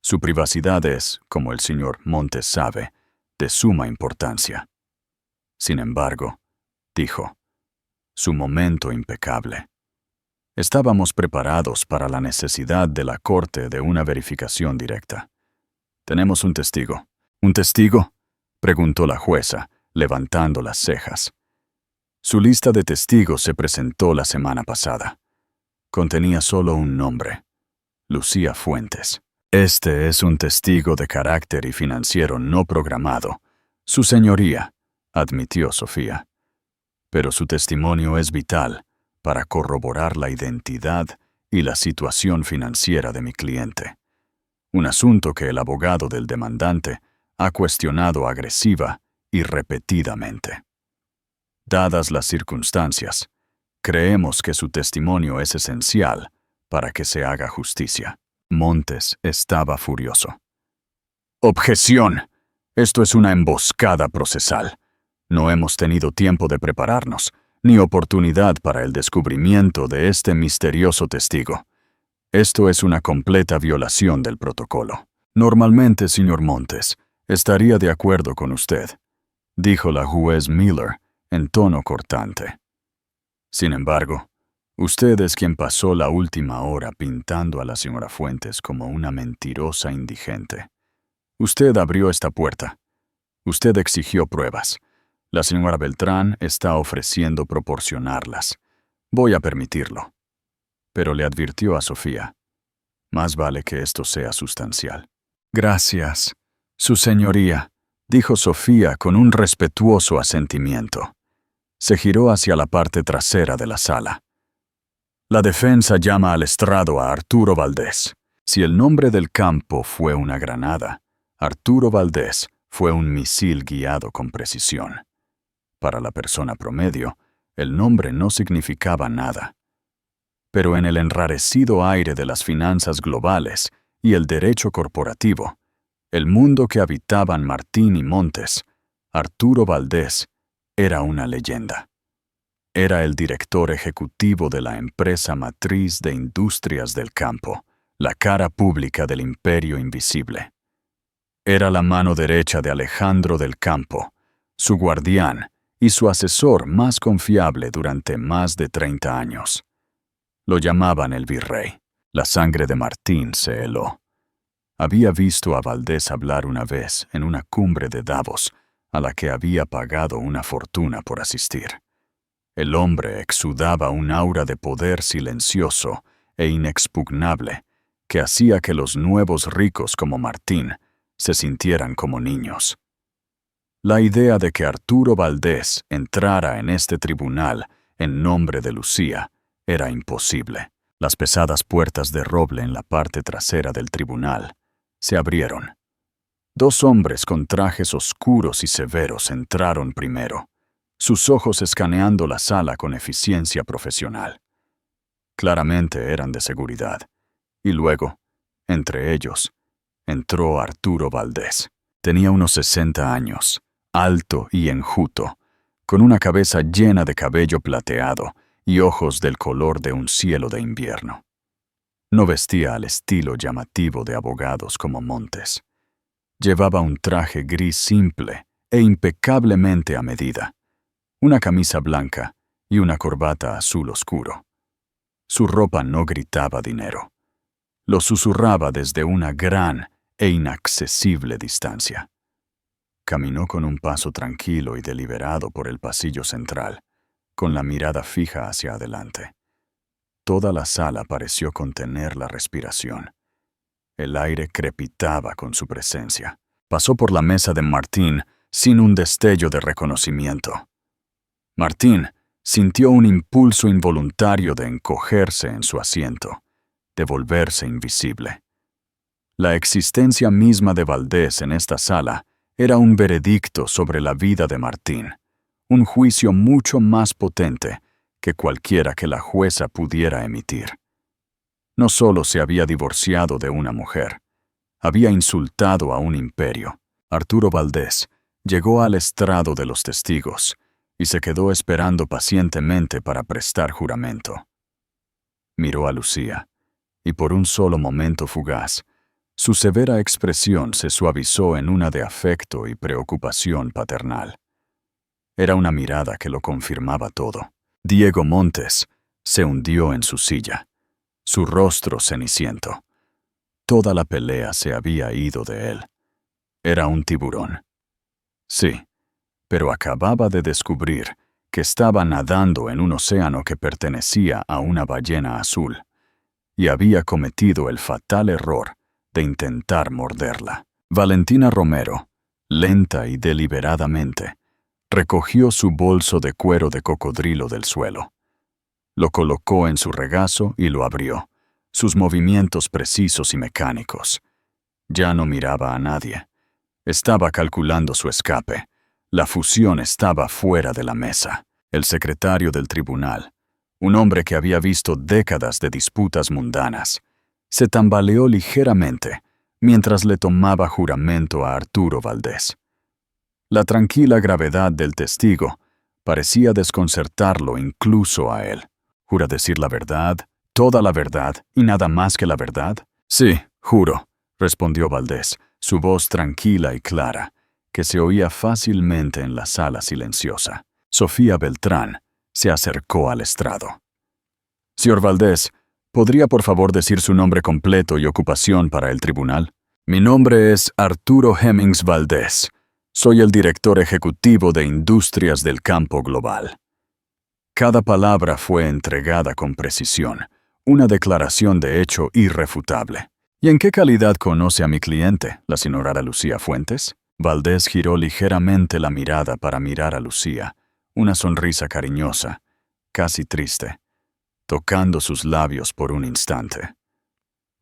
Su privacidad es, como el señor Montes sabe, de suma importancia. Sin embargo», dijo, «su momento impecable. Estábamos preparados para la necesidad de la Corte de una verificación directa. Tenemos un testigo. ¿Un testigo?, preguntó la jueza, levantando las cejas. Su lista de testigos se presentó la semana pasada. Contenía solo un nombre: Lucía Fuentes. Este es un testigo de carácter y financiero no programado, su señoría, admitió Sofía. Pero su testimonio es vital para corroborar la identidad y la situación financiera de mi cliente. Un asunto que el abogado del demandante ha cuestionado agresiva y repetidamente. Dadas las circunstancias, creemos que su testimonio es esencial para que se haga justicia. Montes estaba furioso. ¡Objeción! Esto es una emboscada procesal. No hemos tenido tiempo de prepararnos, ni oportunidad para el descubrimiento de este misterioso testigo. Esto es una completa violación del protocolo. Normalmente, señor Montes, estaría de acuerdo con usted, dijo la juez Miller en tono cortante. Sin embargo, usted es quien pasó la última hora pintando a la señora Fuentes como una mentirosa indigente. Usted abrió esta puerta. Usted exigió pruebas. La señora Beltrán está ofreciendo proporcionarlas. Voy a permitirlo. Pero le advirtió a Sofía: más vale que esto sea sustancial. Gracias, su señoría, dijo Sofía con un respetuoso asentimiento. Se giró hacia la parte trasera de la sala. La defensa llama al estrado a Arturo Valdés. Si el nombre del campo fue una granada, Arturo Valdés fue un misil guiado con precisión. Para la persona promedio, el nombre no significaba nada. Pero en el enrarecido aire de las finanzas globales y el derecho corporativo, el mundo que habitaban Martín y Montes, Arturo Valdés era una leyenda. Era el director ejecutivo de la empresa matriz de Industrias del Campo, la cara pública del Imperio Invisible. Era la mano derecha de Alejandro del Campo, su guardián y su asesor más confiable durante más de 30 años. Lo llamaban el Virrey. La sangre de Martín se heló. Había visto a Valdés hablar una vez en una cumbre de Davos, a la que había pagado una fortuna por asistir. El hombre exudaba un aura de poder silencioso e inexpugnable que hacía que los nuevos ricos como Martín se sintieran como niños. La idea de que Arturo Valdés entrara en este tribunal en nombre de Lucía era imposible. Las pesadas puertas de roble en la parte trasera del tribunal se abrieron. Dos hombres con trajes oscuros y severos entraron primero, sus ojos escaneando la sala con eficiencia profesional. Claramente eran de seguridad. Y luego, entre ellos, entró Arturo Valdés. Tenía unos 60 años, alto y enjuto, con una cabeza llena de cabello plateado y ojos del color de un cielo de invierno. No vestía al estilo llamativo de abogados como Montes. Llevaba un traje gris simple e impecablemente a medida, una camisa blanca y una corbata azul oscuro. Su ropa no gritaba dinero. Lo susurraba desde una gran e inaccesible distancia. Caminó con un paso tranquilo y deliberado por el pasillo central, con la mirada fija hacia adelante. Toda la sala pareció contener la respiración. El aire crepitaba con su presencia. Pasó por la mesa de Martín sin un destello de reconocimiento. Martín sintió un impulso involuntario de encogerse en su asiento, de volverse invisible. La existencia misma de Valdés en esta sala era un veredicto sobre la vida de Martín, un juicio mucho más potente que cualquiera que la jueza pudiera emitir. No solo se había divorciado de una mujer, había insultado a un imperio. Arturo Valdés llegó al estrado de los testigos y se quedó esperando pacientemente para prestar juramento. Miró a Lucía, y por un solo momento fugaz, su severa expresión se suavizó en una de afecto y preocupación paternal. Era una mirada que lo confirmaba todo. Diego Montes se hundió en su silla, su rostro ceniciento. Toda la pelea se había ido de él. Era un tiburón. Sí, pero acababa de descubrir que estaba nadando en un océano que pertenecía a una ballena azul, y había cometido el fatal error de intentar morderla. Valentina Romero, lenta y deliberadamente, recogió su bolso de cuero de cocodrilo del suelo. Lo colocó en su regazo y lo abrió, sus movimientos precisos y mecánicos. Ya no miraba a nadie. Estaba calculando su escape. La fusión estaba fuera de la mesa. El secretario del tribunal, un hombre que había visto décadas de disputas mundanas, se tambaleó ligeramente mientras le tomaba juramento a Arturo Valdés. La tranquila gravedad del testigo parecía desconcertarlo incluso a él. ¿Jura decir la verdad, toda la verdad y nada más que la verdad? Sí, juro, respondió Valdés, su voz tranquila y clara, que se oía fácilmente en la sala silenciosa. Sofía Beltrán se acercó al estrado. Señor Valdés, ¿podría por favor decir su nombre completo y ocupación para el tribunal? Mi nombre es Arturo Hemmings Valdés. Soy el director ejecutivo de Industrias del Campo Global. Cada palabra fue entregada con precisión, una declaración de hecho irrefutable. ¿Y en qué calidad conoce a mi cliente, la señora Lucía Fuentes? Valdés giró ligeramente la mirada para mirar a Lucía, una sonrisa cariñosa, casi triste, tocando sus labios por un instante.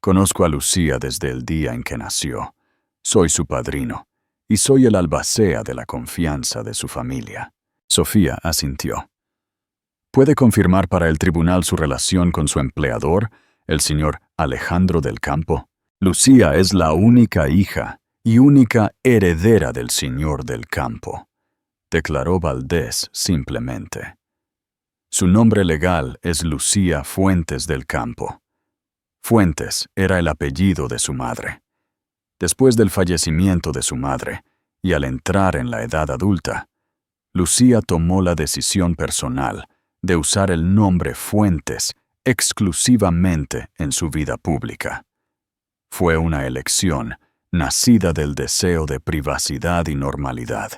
Conozco a Lucía desde el día en que nació. Soy su padrino, y soy el albacea de la confianza de su familia. Sofía asintió. ¿Puede confirmar para el tribunal su relación con su empleador, el señor Alejandro del Campo? Lucía es la única hija y única heredera del señor del Campo, declaró Valdés simplemente. Su nombre legal es Lucía Fuentes del Campo. Fuentes era el apellido de su madre. Después del fallecimiento de su madre, y al entrar en la edad adulta, Lucía tomó la decisión personal de usar el nombre Fuentes exclusivamente en su vida pública. Fue una elección nacida del deseo de privacidad y normalidad,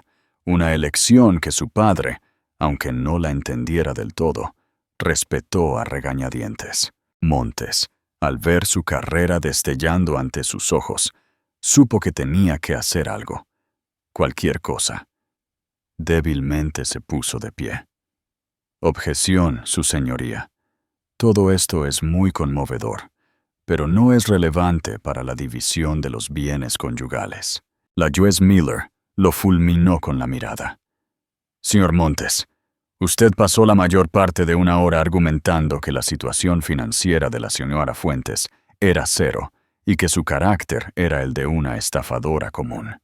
una elección que su padre, aunque no la entendiera del todo, respetó a regañadientes. Montes, al ver su carrera destellando ante sus ojos, supo que tenía que hacer algo, cualquier cosa. Débilmente se puso de pie. Objeción, su señoría. Todo esto es muy conmovedor, pero no es relevante para la división de los bienes conyugales. La juez Miller lo fulminó con la mirada. Señor Montes, usted pasó la mayor parte de una hora argumentando que la situación financiera de la señora Fuentes era cero y que su carácter era el de una estafadora común.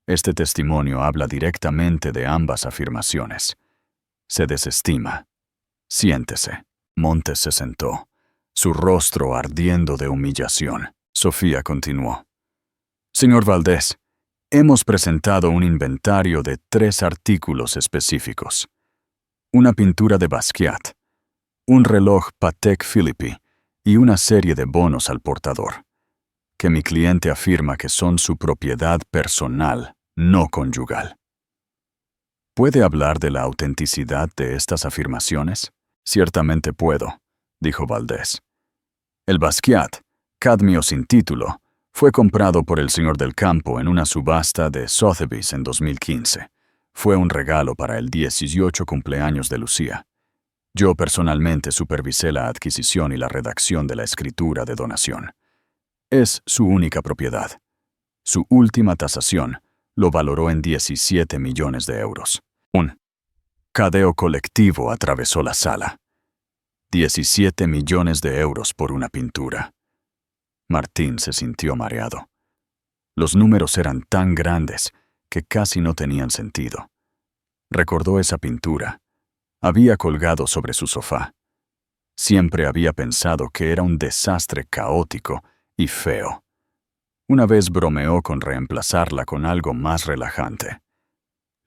Este testimonio habla directamente de ambas afirmaciones. Se desestima. Siéntese. Montes se sentó, su rostro ardiendo de humillación. Sofía continuó. Señor Valdés, hemos presentado un inventario de 3 artículos específicos. Una pintura de Basquiat, un reloj Patek Philippe y una serie de bonos al portador, que mi cliente afirma que son su propiedad personal, no conyugal. ¿Puede hablar de la autenticidad de estas afirmaciones? Ciertamente puedo, dijo Valdés. El Basquiat, cadmio sin título, fue comprado por el señor del Campo en una subasta de Sotheby's en 2015. Fue un regalo para el 18 cumpleaños de Lucía. Yo personalmente supervisé la adquisición y la redacción de la escritura de donación. Es su única propiedad. Su última tasación lo valoró en 17 millones de euros. Un cadeo colectivo atravesó la sala. 17 millones de euros por una pintura. Martín se sintió mareado. Los números eran tan grandes que casi no tenían sentido. Recordó esa pintura. Había colgado sobre su sofá. Siempre había pensado que era un desastre caótico y feo. Una vez bromeó con reemplazarla con algo más relajante.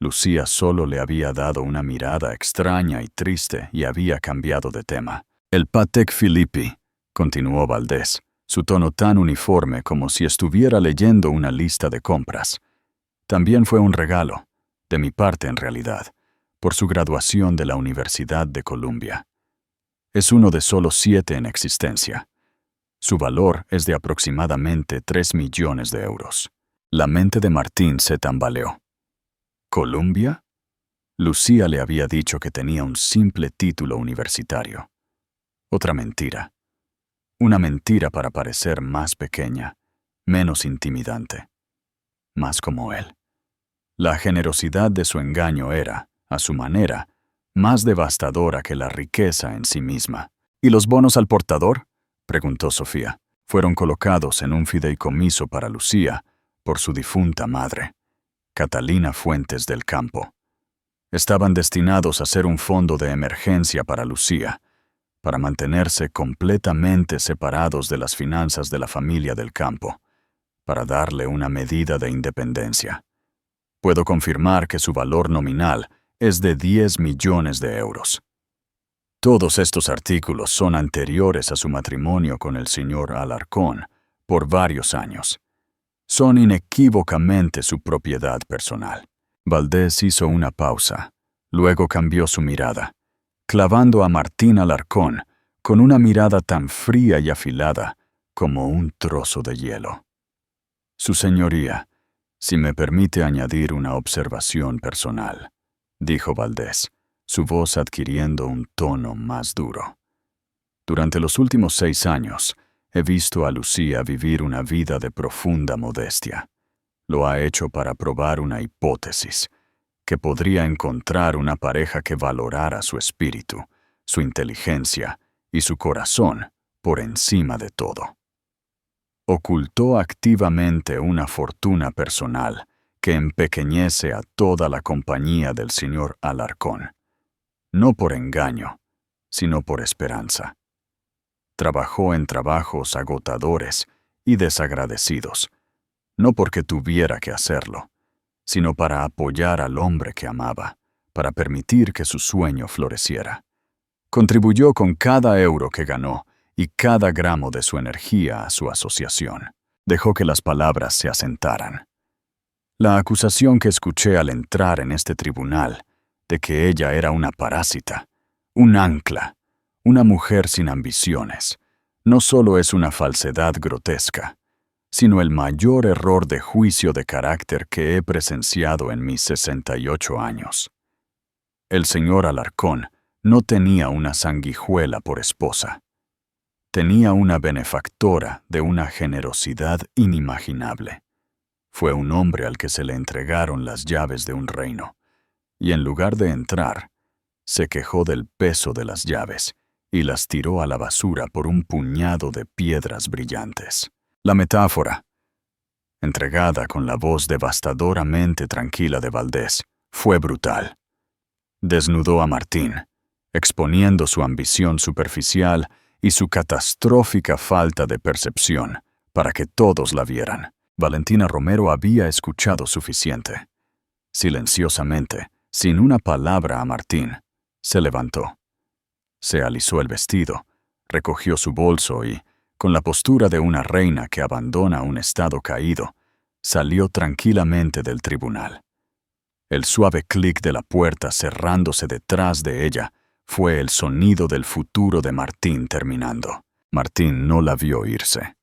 Lucía solo le había dado una mirada extraña y triste y había cambiado de tema. El Patek Philippe, continuó Valdés, su tono tan uniforme como si estuviera leyendo una lista de compras, También fue un regalo, de mi parte en realidad, por su graduación de la Universidad de Columbia. Es uno de solo 7 en existencia. Su valor es de aproximadamente 3 millones de euros. La mente de Martín se tambaleó. ¿Columbia? Lucía le había dicho que tenía un simple título universitario. Otra mentira. Una mentira para parecer más pequeña, menos intimidante, más como él. La generosidad de su engaño era, a su manera, más devastadora que la riqueza en sí misma. ¿Y los bonos al portador?, preguntó Sofía. Fueron colocados en un fideicomiso para Lucía por su difunta madre, Catalina Fuentes del Campo. Estaban destinados a ser un fondo de emergencia para Lucía, para mantenerse completamente separados de las finanzas de la familia del Campo, para darle una medida de independencia. Puedo confirmar que su valor nominal es de 10 millones de euros. Todos estos artículos son anteriores a su matrimonio con el señor Alarcón por varios años. Son inequívocamente su propiedad personal. Valdés hizo una pausa, luego cambió su mirada, clavando a Martín Alarcón con una mirada tan fría y afilada como un trozo de hielo. Su señoría, si me permite añadir una observación personal, dijo Valdés, su voz adquiriendo un tono más duro. Durante los últimos 6 años, he visto a Lucía vivir una vida de profunda modestia. Lo ha hecho para probar una hipótesis, que podría encontrar una pareja que valorara su espíritu, su inteligencia y su corazón por encima de todo. Ocultó activamente una fortuna personal que empequeñece a toda la compañía del señor Alarcón, no por engaño, sino por esperanza. Trabajó en trabajos agotadores y desagradecidos, no porque tuviera que hacerlo, sino para apoyar al hombre que amaba, para permitir que su sueño floreciera. Contribuyó con cada euro que ganó y cada gramo de su energía a su asociación. Dejó que las palabras se asentaran. La acusación que escuché al entrar en este tribunal, de que ella era una parásita, un ancla, una mujer sin ambiciones, no solo es una falsedad grotesca, sino el mayor error de juicio de carácter que he presenciado en mis 68 años. El señor Alarcón no tenía una sanguijuela por esposa. Tenía una benefactora de una generosidad inimaginable. Fue un hombre al que se le entregaron las llaves de un reino, y en lugar de entrar, se quejó del peso de las llaves y las tiró a la basura por un puñado de piedras brillantes. La metáfora, entregada con la voz devastadoramente tranquila de Valdés, fue brutal. Desnudó a Martín, exponiendo su ambición superficial y su catastrófica falta de percepción, para que todos la vieran. Valentina Romero había escuchado suficiente. Silenciosamente, sin una palabra a Martín, se levantó. Se alisó el vestido, recogió su bolso y, con la postura de una reina que abandona un estado caído, salió tranquilamente del tribunal. El suave clic de la puerta cerrándose detrás de ella fue el sonido del futuro de Martín terminando. Martín no la vio irse.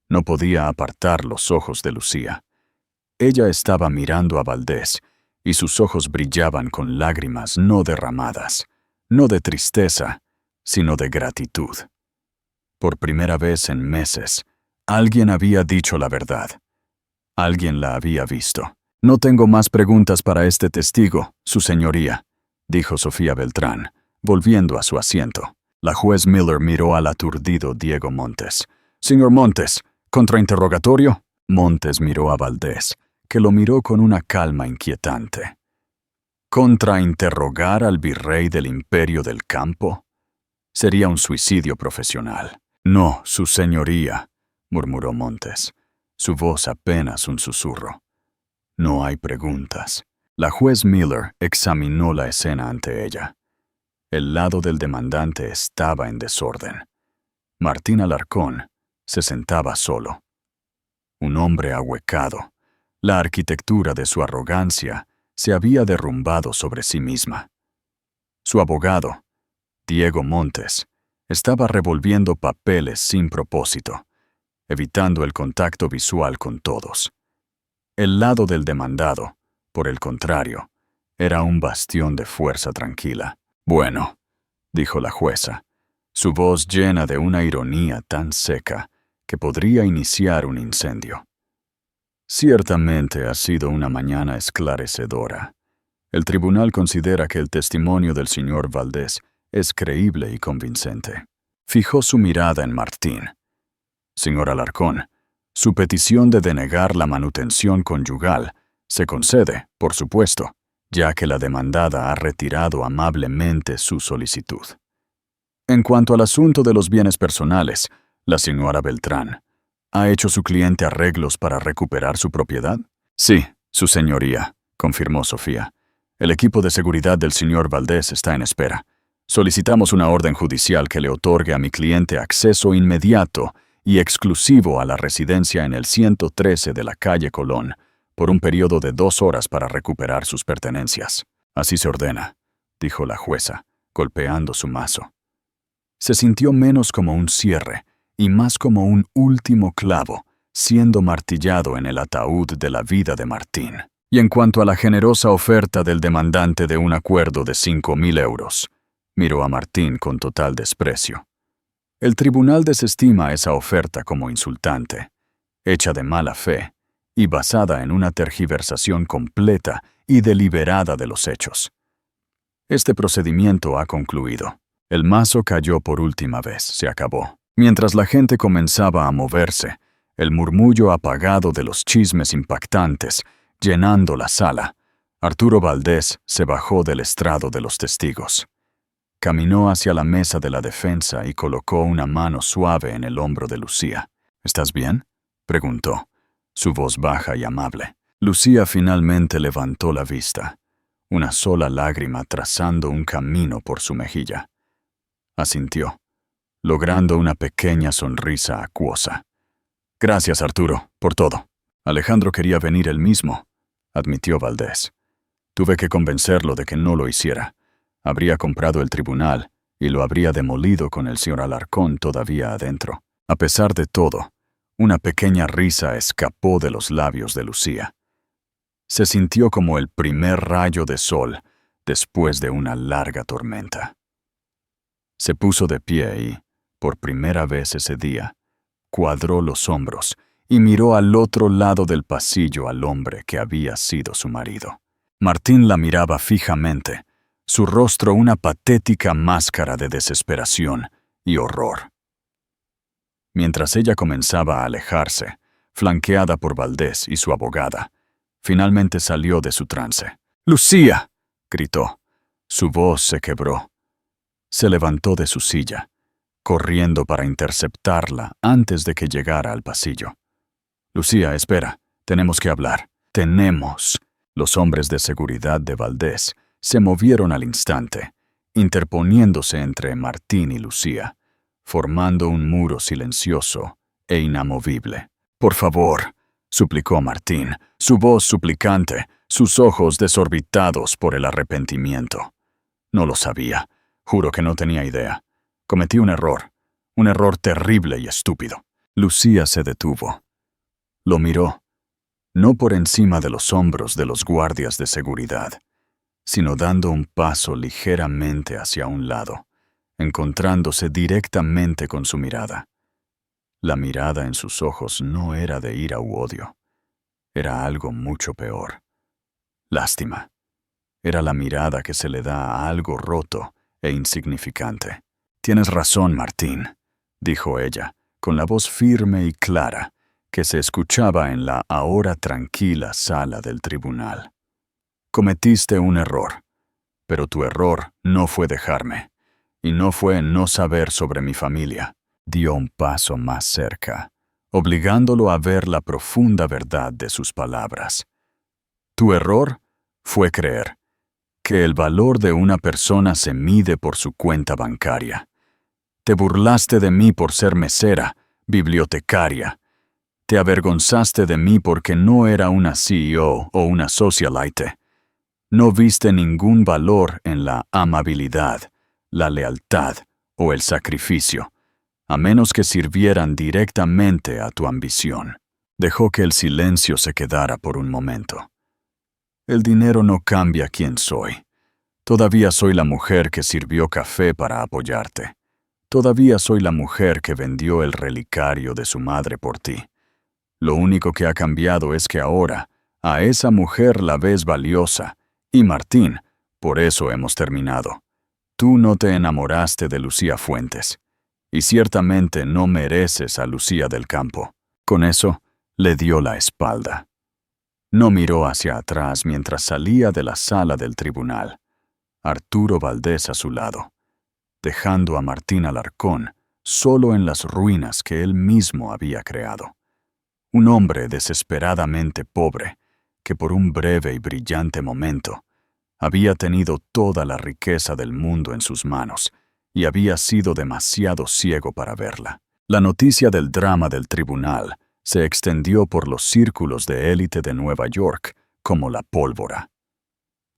No podía apartar los ojos de Lucía. Ella estaba mirando a Valdés, y sus ojos brillaban con lágrimas no derramadas, no de tristeza, sino de gratitud. Por primera vez en meses, alguien había dicho la verdad. Alguien la había visto. «No tengo más preguntas para este testigo, su señoría», dijo Sofía Beltrán, volviendo a su asiento. La juez Miller miró al aturdido Diego Montes. «Señor Montes, ¿contrainterrogatorio?» Montes miró a Valdés, que lo miró con una calma inquietante. ¿Contrainterrogar al virrey del Imperio del Campo? Sería un suicidio profesional. «No, su señoría», murmuró Montes, su voz apenas un susurro. «No hay preguntas». La juez Miller examinó la escena ante ella. El lado del demandante estaba en desorden. Martín Alarcón se sentaba solo. Un hombre ahuecado, La arquitectura de su arrogancia se había derrumbado sobre sí misma. Su abogado, Diego Montes, estaba revolviendo papeles sin propósito, evitando el contacto visual con todos. El lado del demandado, por el contrario, era un bastión de fuerza tranquila. «Bueno», dijo la jueza, su voz llena de una ironía tan seca que podría iniciar un incendio. «Ciertamente ha sido una mañana esclarecedora. El tribunal considera que el testimonio del señor Valdés es creíble y convincente». Fijó su mirada en Martín. «Señor Alarcón, su petición de denegar la manutención conyugal se concede, por supuesto, ya que la demandada ha retirado amablemente su solicitud. En cuanto al asunto de los bienes personales, la señora Beltrán, ¿ha hecho su cliente arreglos para recuperar su propiedad?» «Sí, su señoría», confirmó Sofía. «El equipo de seguridad del señor Valdés está en espera. Solicitamos una orden judicial que le otorgue a mi cliente acceso inmediato y exclusivo a la residencia en el 113 de la calle Colón, por un periodo de 2 horas para recuperar sus pertenencias». «Así se ordena», dijo la jueza, golpeando su mazo. Se sintió menos como un cierre y más como un último clavo siendo martillado en el ataúd de la vida de Martín. Y en cuanto a la generosa oferta del demandante de un acuerdo de 5.000 euros, miró a Martín con total desprecio. El tribunal desestima esa oferta como insultante, hecha de mala fe y basada en una tergiversación completa y deliberada de los hechos. Este procedimiento ha concluido. El mazo cayó por última vez, se acabó. Mientras la gente comenzaba a moverse, el murmullo apagado de los chismes impactantes, llenando la sala, Arturo Valdés se bajó del estrado de los testigos. Caminó hacia la mesa de la defensa y colocó una mano suave en el hombro de Lucía. «¿Estás bien?», preguntó, su voz baja y amable. Lucía finalmente levantó la vista, una sola lágrima trazando un camino por su mejilla. Asintió, logrando una pequeña sonrisa acuosa. «Gracias, Arturo, por todo. Alejandro quería venir él mismo», admitió Valdés. «Tuve que convencerlo de que no lo hiciera. Habría comprado el tribunal y lo habría demolido con el señor Alarcón todavía adentro». A pesar de todo, una pequeña risa escapó de los labios de Lucía. Se sintió como el primer rayo de sol después de una larga tormenta. Se puso de pie y, por primera vez ese día, cuadró los hombros y miró al otro lado del pasillo al hombre que había sido su marido. Martín la miraba fijamente, su rostro una patética máscara de desesperación y horror. Mientras ella comenzaba a alejarse, flanqueada por Valdés y su abogada, finalmente salió de su trance. «¡Lucía!», gritó. Su voz se quebró. Se levantó de su silla, corriendo para interceptarla antes de que llegara al pasillo. «Lucía, espera, tenemos que hablar. Tenemos». Los hombres de seguridad de Valdés se movieron al instante, interponiéndose entre Martín y Lucía, formando un muro silencioso e inamovible. «Por favor», suplicó Martín, su voz suplicante, sus ojos desorbitados por el arrepentimiento. «No lo sabía. Juro que no tenía idea. Cometí un error terrible y estúpido». Lucía se detuvo. Lo miró, no por encima de los hombros de los guardias de seguridad, sino dando un paso ligeramente hacia un lado, encontrándose directamente con su mirada. La mirada en sus ojos no era de ira u odio. Era algo mucho peor. Lástima. Era la mirada que se le da a algo roto e insignificante. «Tienes razón, Martín», dijo ella, con la voz firme y clara que se escuchaba en la ahora tranquila sala del tribunal. «Cometiste un error, pero tu error no fue dejarme, y no fue no saber sobre mi familia». Dio un paso más cerca, obligándolo a ver la profunda verdad de sus palabras. «Tu error fue creer que el valor de una persona se mide por su cuenta bancaria. Te burlaste de mí por ser mesera, bibliotecaria. Te avergonzaste de mí porque no era una CEO o una socialite. No viste ningún valor en la amabilidad, la lealtad o el sacrificio, a menos que sirvieran directamente a tu ambición. Dejó que el silencio se quedara por un momento. El dinero no cambia quién soy. Todavía soy la mujer que sirvió café para apoyarte. Todavía soy la mujer que vendió el relicario de su madre por ti. Lo único que ha cambiado es que ahora a esa mujer la ves valiosa. Y Martín, por eso hemos terminado. Tú no te enamoraste de Lucía Fuentes. Y ciertamente no mereces a Lucía del Campo. Con eso, le dio la espalda. No miró hacia atrás mientras salía de la sala del tribunal. Arturo Valdés a su lado, dejando a Martín Alarcón solo en las ruinas que él mismo había creado. Un hombre desesperadamente pobre, que por un breve y brillante momento había tenido toda la riqueza del mundo en sus manos y había sido demasiado ciego para verla. La noticia del drama del tribunal se extendió por los círculos de élite de Nueva York como la pólvora.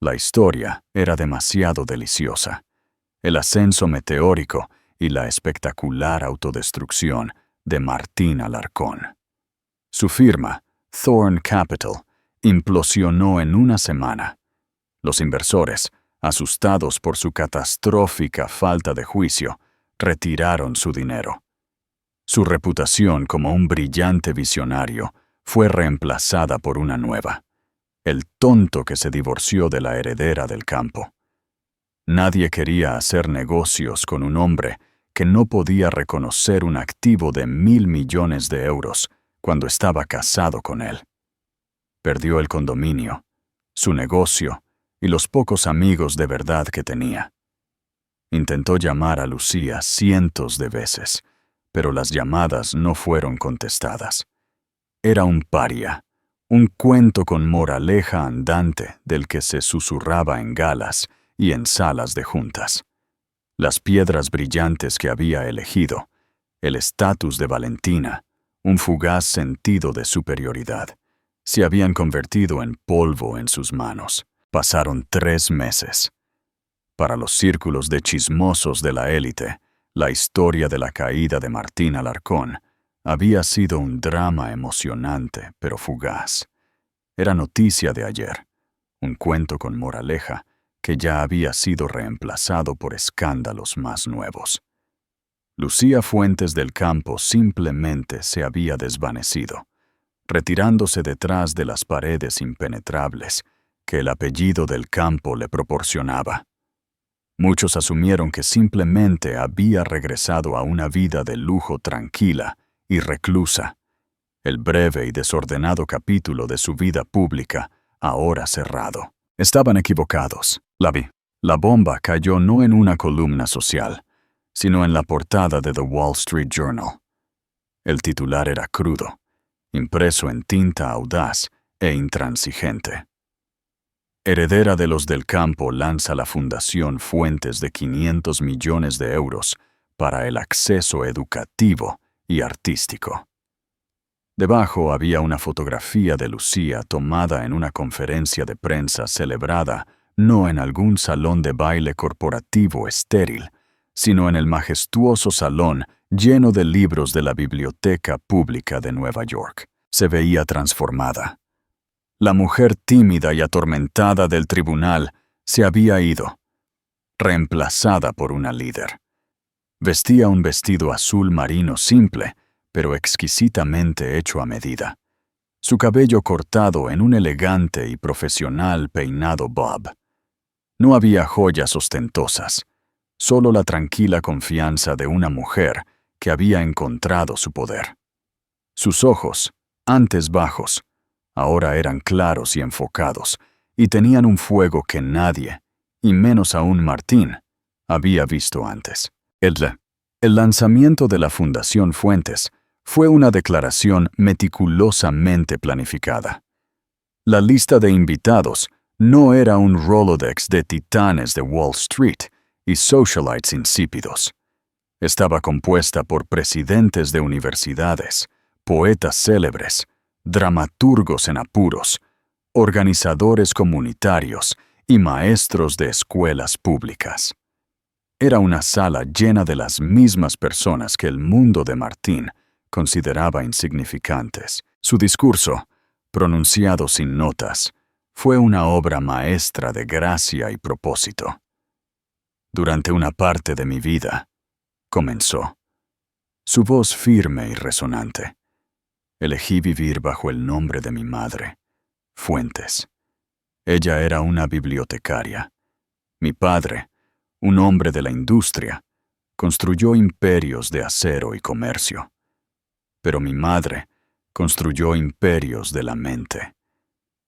La historia era demasiado deliciosa. El ascenso meteórico y la espectacular autodestrucción de Martín Alarcón. Su firma, Thorn Capital, implosionó en una semana. Los inversores, asustados por su catastrófica falta de juicio, retiraron su dinero. Su reputación como un brillante visionario fue reemplazada por una nueva: el tonto que se divorció de la heredera del campo. Nadie quería hacer negocios con un hombre que no podía reconocer un activo de 1.000 millones de euros cuando estaba casado con él. Perdió el condominio, su negocio y los pocos amigos de verdad que tenía. Intentó llamar a Lucía cientos de veces, pero las llamadas no fueron contestadas. Era un paria, un cuento con moraleja andante del que se susurraba en galas y en salas de juntas. Las piedras brillantes que había elegido, el estatus de Valentina, un fugaz sentido de superioridad, se habían convertido en polvo en sus manos. Pasaron 3 meses. Para los círculos de chismosos de la élite, la historia de la caída de Martín Alarcón había sido un drama emocionante pero fugaz. Era noticia de ayer, un cuento con moraleja que ya había sido reemplazado por escándalos más nuevos. Lucía Fuentes del Campo simplemente se había desvanecido, retirándose detrás de las paredes impenetrables que el apellido del Campo le proporcionaba. Muchos asumieron que simplemente había regresado a una vida de lujo tranquila y reclusa. El breve y desordenado capítulo de su vida pública, ahora cerrado. Estaban equivocados. La bomba cayó no en una columna social, sino en la portada de The Wall Street Journal. El titular era crudo, impreso en tinta audaz e intransigente. Heredera de los del Campo lanza la Fundación Fuentes de 500 millones de euros para el acceso educativo y artístico. Debajo había una fotografía de Lucía tomada en una conferencia de prensa celebrada no en algún salón de baile corporativo estéril, sino en el majestuoso salón lleno de libros de la Biblioteca Pública de Nueva York. Se veía transformada. La mujer tímida y atormentada del tribunal se había ido, reemplazada por una líder. Vestía un vestido azul marino simple, pero exquisitamente hecho a medida. Su cabello cortado en un elegante y profesional peinado bob. No había joyas ostentosas, solo la tranquila confianza de una mujer que había encontrado su poder. Sus ojos, antes bajos, ahora eran claros y enfocados, y tenían un fuego que nadie, y menos aún Martín, había visto antes. El lanzamiento de la Fundación Fuentes fue una declaración meticulosamente planificada. La lista de invitados no era un Rolodex de titanes de Wall Street y socialites insípidos. Estaba compuesta por presidentes de universidades, poetas célebres, dramaturgos en apuros, organizadores comunitarios y maestros de escuelas públicas. Era una sala llena de las mismas personas que el mundo de Martín consideraba insignificantes. Su discurso, pronunciado sin notas, fue una obra maestra de gracia y propósito. Durante una parte de mi vida, comenzó. Su voz firme y resonante. Elegí vivir bajo el nombre de mi madre, Fuentes. Ella era una bibliotecaria. Mi padre, un hombre de la industria, construyó imperios de acero y comercio. Pero mi madre construyó imperios de la mente.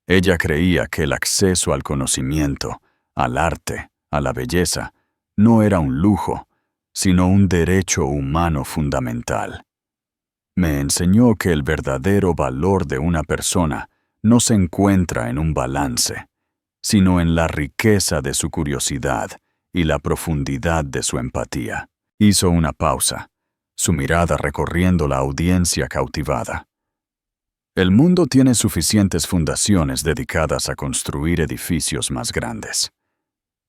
Ella creía que el acceso al conocimiento, al arte, a la belleza, no era un lujo, sino un derecho humano fundamental. Me enseñó que el verdadero valor de una persona no se encuentra en un balance, sino en la riqueza de su curiosidad y la profundidad de su empatía. Hizo una pausa, su mirada recorriendo la audiencia cautivada. El mundo tiene suficientes fundaciones dedicadas a construir edificios más grandes.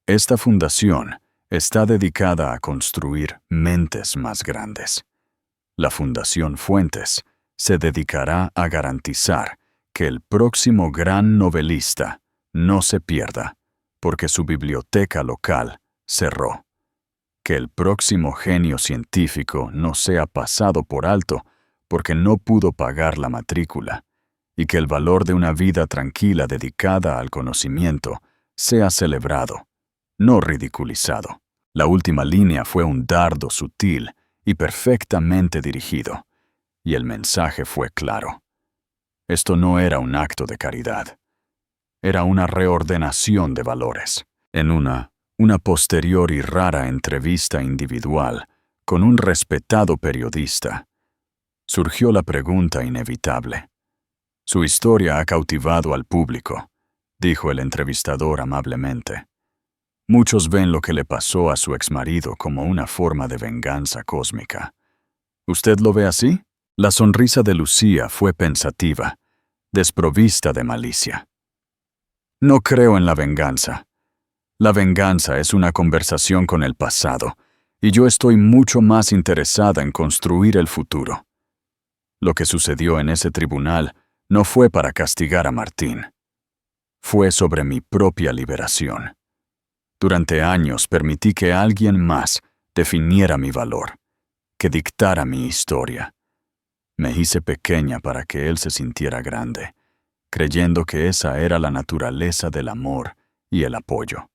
Esta fundación está dedicada a construir mentes más grandes. La Fundación Fuentes se dedicará a garantizar que el próximo gran novelista no se pierda, porque su biblioteca local cerró. Que el próximo genio científico no sea pasado por alto porque no pudo pagar la matrícula, y que el valor de una vida tranquila dedicada al conocimiento sea celebrado, no ridiculizado. La última línea fue un dardo sutil y perfectamente dirigido, y el mensaje fue claro. Esto no era un acto de caridad. Era una reordenación de valores. En una posterior y rara entrevista individual con un respetado periodista, surgió la pregunta inevitable. Su historia ha cautivado al público, dijo el entrevistador amablemente. Muchos ven lo que le pasó a su exmarido como una forma de venganza cósmica. ¿Usted lo ve así? La sonrisa de Lucía fue pensativa, desprovista de malicia. No creo en la venganza. La venganza es una conversación con el pasado, y yo estoy mucho más interesada en construir el futuro. Lo que sucedió en ese tribunal no fue para castigar a Martín. Fue sobre mi propia liberación. Durante años permití que alguien más definiera mi valor, que dictara mi historia. Me hice pequeña para que él se sintiera grande, creyendo que esa era la naturaleza del amor y el apoyo.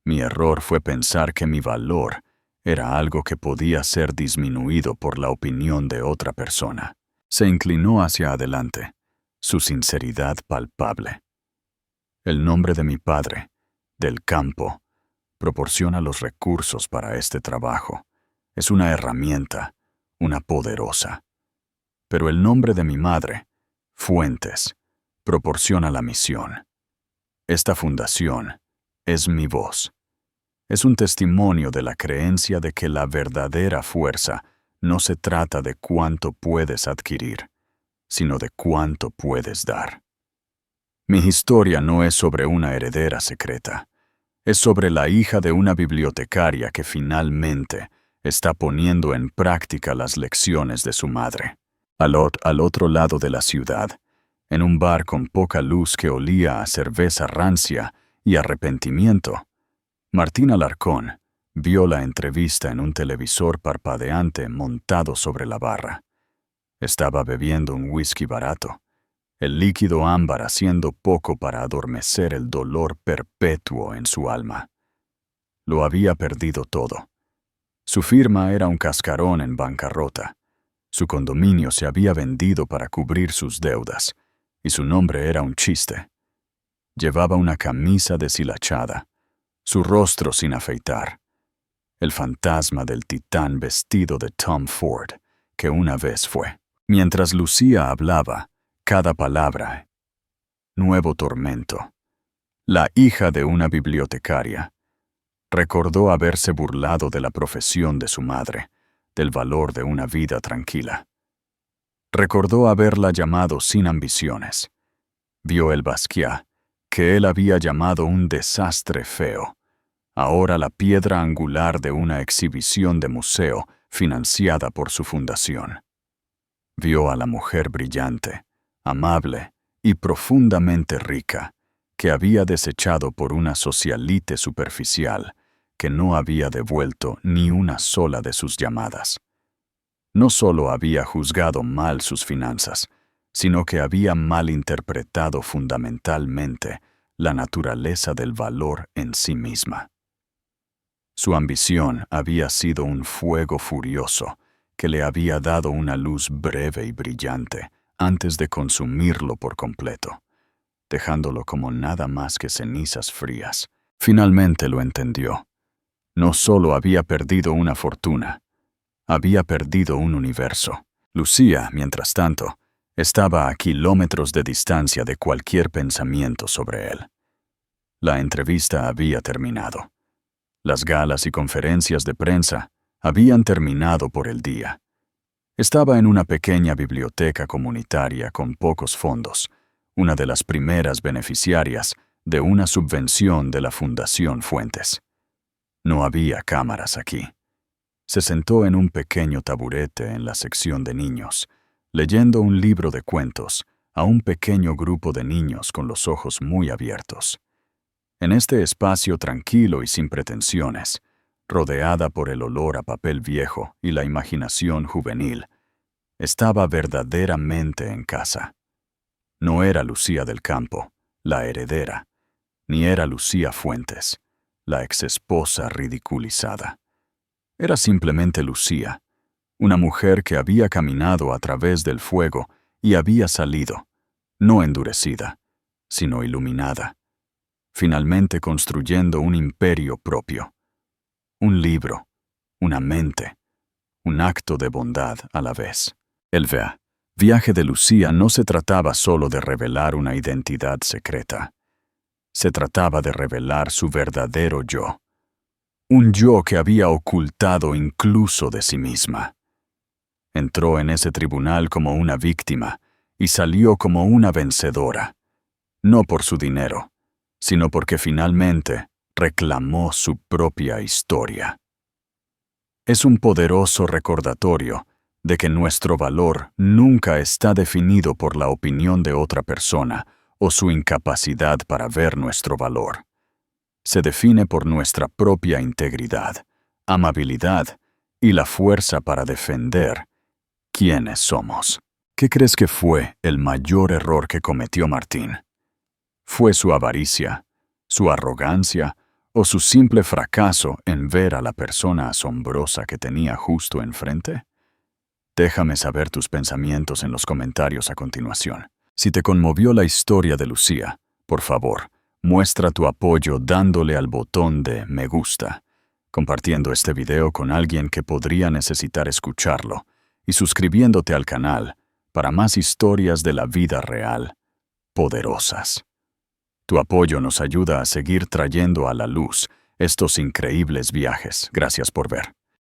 Mi error fue pensar que mi valor era algo que podía ser disminuido por la opinión de otra persona. Se inclinó hacia adelante, su sinceridad palpable. El nombre de mi padre, del campo, proporciona los recursos para este trabajo. Es una herramienta, una poderosa. Pero el nombre de mi madre, Fuentes, proporciona la misión. Esta fundación es mi voz. Es un testimonio de la creencia de que la verdadera fuerza no se trata de cuánto puedes adquirir, sino de cuánto puedes dar. Mi historia no es sobre una heredera secreta. Es sobre la hija de una bibliotecaria que finalmente está poniendo en práctica las lecciones de su madre. Al otro lado de la ciudad, en un bar con poca luz que olía a cerveza rancia y arrepentimiento, Martín Alarcón vio la entrevista en un televisor parpadeante montado sobre la barra. Estaba bebiendo un whisky barato, el líquido ámbar haciendo poco para adormecer el dolor perpetuo en su alma. Lo había perdido todo. Su firma era un cascarón en bancarrota. Su condominio se había vendido para cubrir sus deudas, y su nombre era un chiste. Llevaba una camisa deshilachada, su rostro sin afeitar. El fantasma del titán vestido de Tom Ford, que una vez fue. Mientras Lucía hablaba, cada palabra, nuevo tormento. La hija de una bibliotecaria recordó haberse burlado de la profesión de su madre, del valor de una vida tranquila. Recordó haberla llamado sin ambiciones. Vio el Basquiat, que él había llamado un desastre feo, ahora la piedra angular de una exhibición de museo financiada por su fundación. Vio a la mujer brillante, amable y profundamente rica, que había desechado por una socialite superficial, que no había devuelto ni una sola de sus llamadas. No solo había juzgado mal sus finanzas, sino que había malinterpretado fundamentalmente la naturaleza del valor en sí misma. Su ambición había sido un fuego furioso que le había dado una luz breve y brillante antes de consumirlo por completo, dejándolo como nada más que cenizas frías. Finalmente lo entendió. No solo había perdido una fortuna, había perdido un universo. Lucía, mientras tanto, estaba a kilómetros de distancia de cualquier pensamiento sobre él. La entrevista había terminado. Las galas y conferencias de prensa habían terminado por el día. Estaba en una pequeña biblioteca comunitaria con pocos fondos, una de las primeras beneficiarias de una subvención de la Fundación Fuentes. No había cámaras aquí. Se sentó en un pequeño taburete en la sección de niños, leyendo un libro de cuentos a un pequeño grupo de niños con los ojos muy abiertos. En este espacio tranquilo y sin pretensiones, rodeada por el olor a papel viejo y la imaginación juvenil, estaba verdaderamente en casa. No era Lucía del Campo, la heredera, ni era Lucía Fuentes, la exesposa ridiculizada. Era simplemente Lucía, una mujer que había caminado a través del fuego y había salido, no endurecida, sino iluminada, finalmente construyendo un imperio propio, un libro, una mente, un acto de bondad a la vez. El viaje de Lucía no se trataba solo de revelar una identidad secreta. Se trataba de revelar su verdadero yo, un yo que había ocultado incluso de sí misma. Entró en ese tribunal como una víctima y salió como una vencedora, no por su dinero, sino porque finalmente reclamó su propia historia. Es un poderoso recordatorio de que nuestro valor nunca está definido por la opinión de otra persona o su incapacidad para ver nuestro valor. Se define por nuestra propia integridad, amabilidad y la fuerza para defender quiénes somos. ¿Qué crees que fue el mayor error que cometió Martín? ¿Fue su avaricia, su arrogancia o su simple fracaso en ver a la persona asombrosa que tenía justo enfrente? Déjame saber tus pensamientos en los comentarios a continuación. Si te conmovió la historia de Lucía, por favor, muestra tu apoyo dándole al botón de me gusta, compartiendo este video con alguien que podría necesitar escucharlo y suscribiéndote al canal para más historias de la vida real, poderosas. Tu apoyo nos ayuda a seguir trayendo a la luz estos increíbles viajes. Gracias por ver.